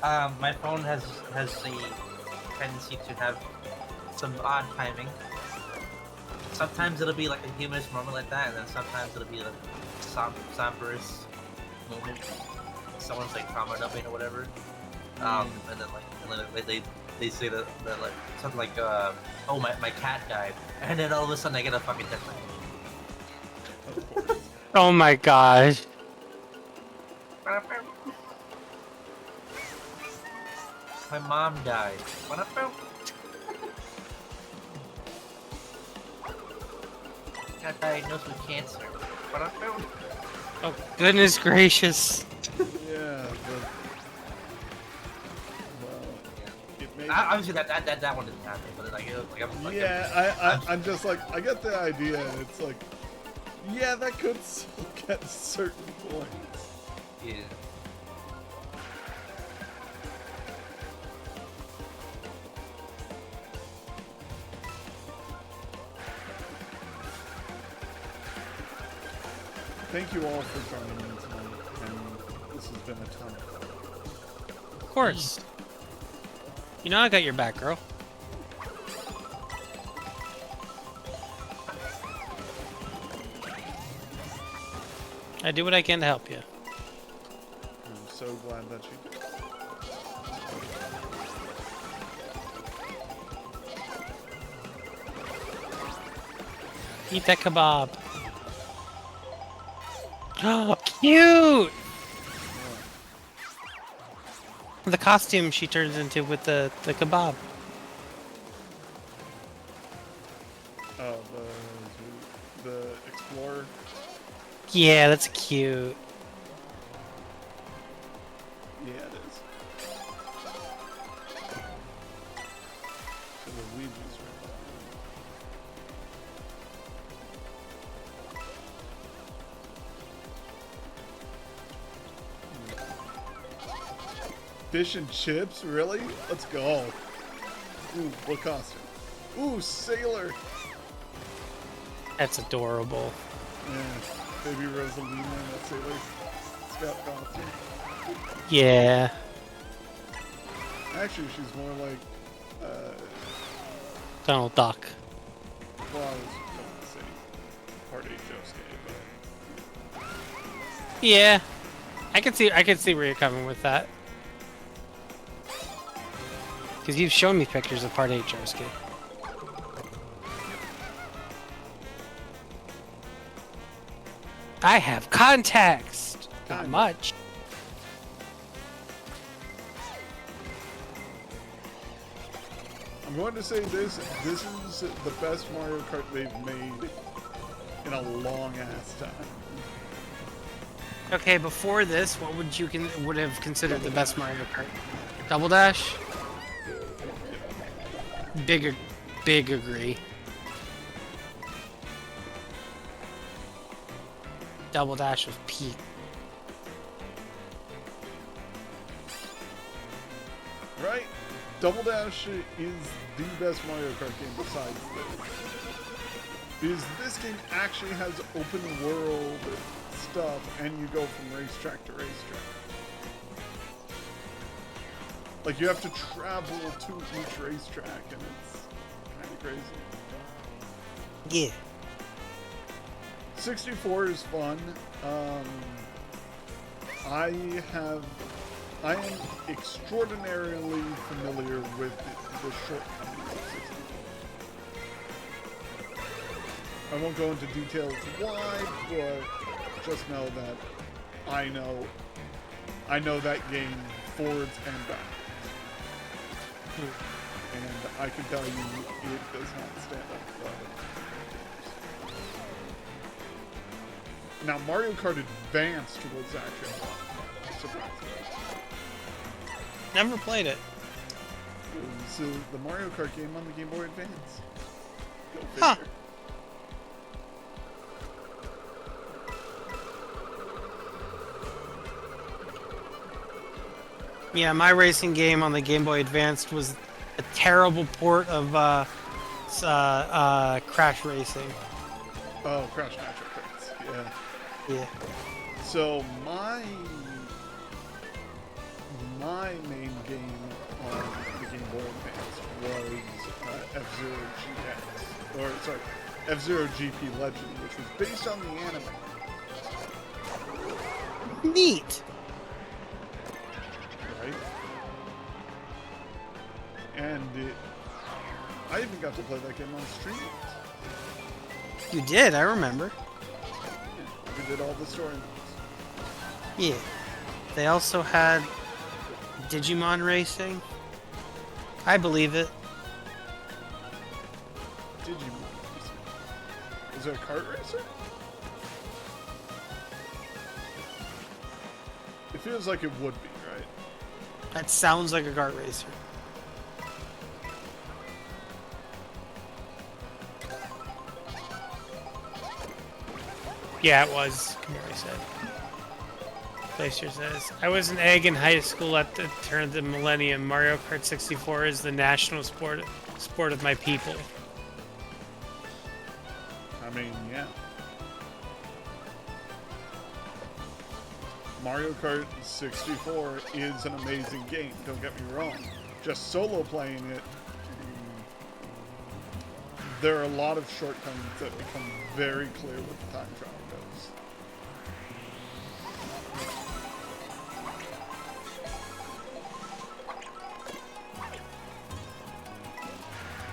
My phone has the tendency to have some odd timing. Sometimes it'll be like a humorous moment like that, and then sometimes it'll be like somberous moment. Someone's like trauma dumping or whatever. And then they say that like something like oh my cat died, and then all of a sudden I get a fucking text. Oh my gosh. My mom died. What about? Got diagnosed with cancer. What about? Oh, goodness gracious. Yeah, but well, it may. Obviously, that one didn't happen, but like, I'm just like, I get the idea, and it's like, yeah, that could still get certain points. Yeah. Thank you all for joining me tonight, and this has been a ton of fun. Of course. You know I got your back, girl. I do what I can to help you. I'm so glad that you did. Eat that kebab. Oh, cute! The costume she turns into with the kebab. Oh, the explorer. Yeah, that's cute. Yeah, it is. So the Ouija's right there. Fish and chips? Really? Let's go. Ooh, what costume? Ooh, sailor. That's adorable. Yeah, baby Rosalina in that sailor scout costume. Yeah. Actually, she's more like, Donald Duck. well, I was going to say part 8 Josuke, but Yeah. I can see where you're coming with that. Because you've shown me pictures of Part 8 Josuke. I have context! Not Kinda. much. I'm going to say this is the best Mario Kart they've made in a long ass time. Okay, before this, what would you would have considered the best Mario Kart? Double Dash? Big agree. Double Dash was peak. Right? Double Dash is the best Mario Kart game besides this. Because this game actually has open world stuff and you go from racetrack to racetrack. Like you have to travel to each racetrack and it's kind of crazy. Yeah. 64 is fun. I am extraordinarily familiar with the shortcomings of 64. I won't go into details why, but just know that I know that game forwards and backwards. And I can tell you it does not stand up to other games. Now, Mario Kart Advanced was actually a lot of fun, surprisingly. Never played it. It was the Mario Kart game on the Game Boy Advance. Go figure. Huh. Yeah, my racing game on the Game Boy Advanced was a terrible port of Crash Racing. Oh, Crash Nitro Karts, yeah. Yeah. So my main game on the Game Boy Advance was F-Zero GX, or sorry, F-Zero GP Legend, which was based on the anime. Neat. Right? And I even got to play that game on stream. You did, I remember. Yeah, we did all the story modes. Yeah. They also had Digimon Racing. I believe it. Digimon racer. Is it a kart racer? It feels like it would be, right? That sounds like a kart racer. Yeah, it was. Kamari said. Glacier says, I was an egg in high school at the turn of the millennium. Mario Kart 64 is the national sport of my people. I mean, yeah. Mario Kart 64 is an amazing game, don't get me wrong. Just solo playing it, there are a lot of shortcomings that become very clear with the time travel goes.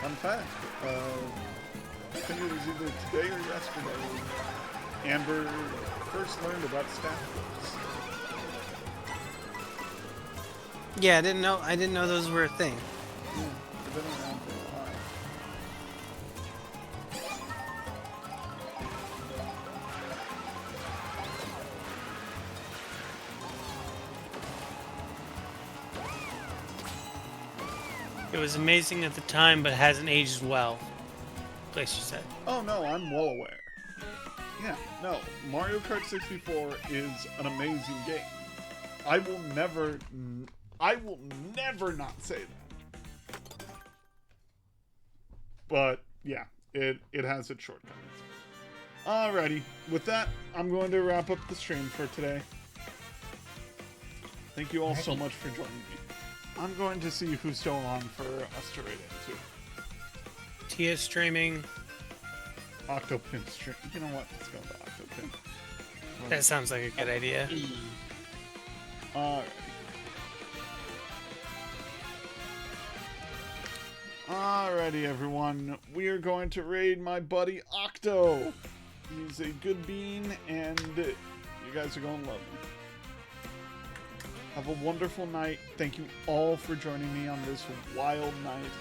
Fun fact, I think it was either today or yesterday, Amber first learned about staff books. Yeah, I didn't know those were a thing. Yeah, they've been around for a while. It was amazing at the time, but hasn't aged well. Glacier said. Oh no, I'm well aware. Yeah, no, Mario Kart 64 is an amazing game. I will never not say that. But yeah, it has its shortcomings. Alrighty, with that, I'm going to wrap up the stream for today. Thank you all so much for joining me. I'm going to see who's still on for us to raid into. Tia streaming. Octopin stream. You know what? Let's go to Octopin. That sounds like a good idea. Alrighty. Alrighty, everyone. We are going to raid my buddy Octo. He's a good bean, and you guys are going to love him. Have a wonderful night. Thank you all for joining me on this wild night.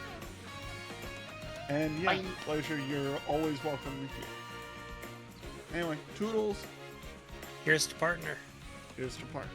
And yeah, Bye. pleasure. You're always welcome here. Anyway, toodles. Here's to partner. Here's to partner.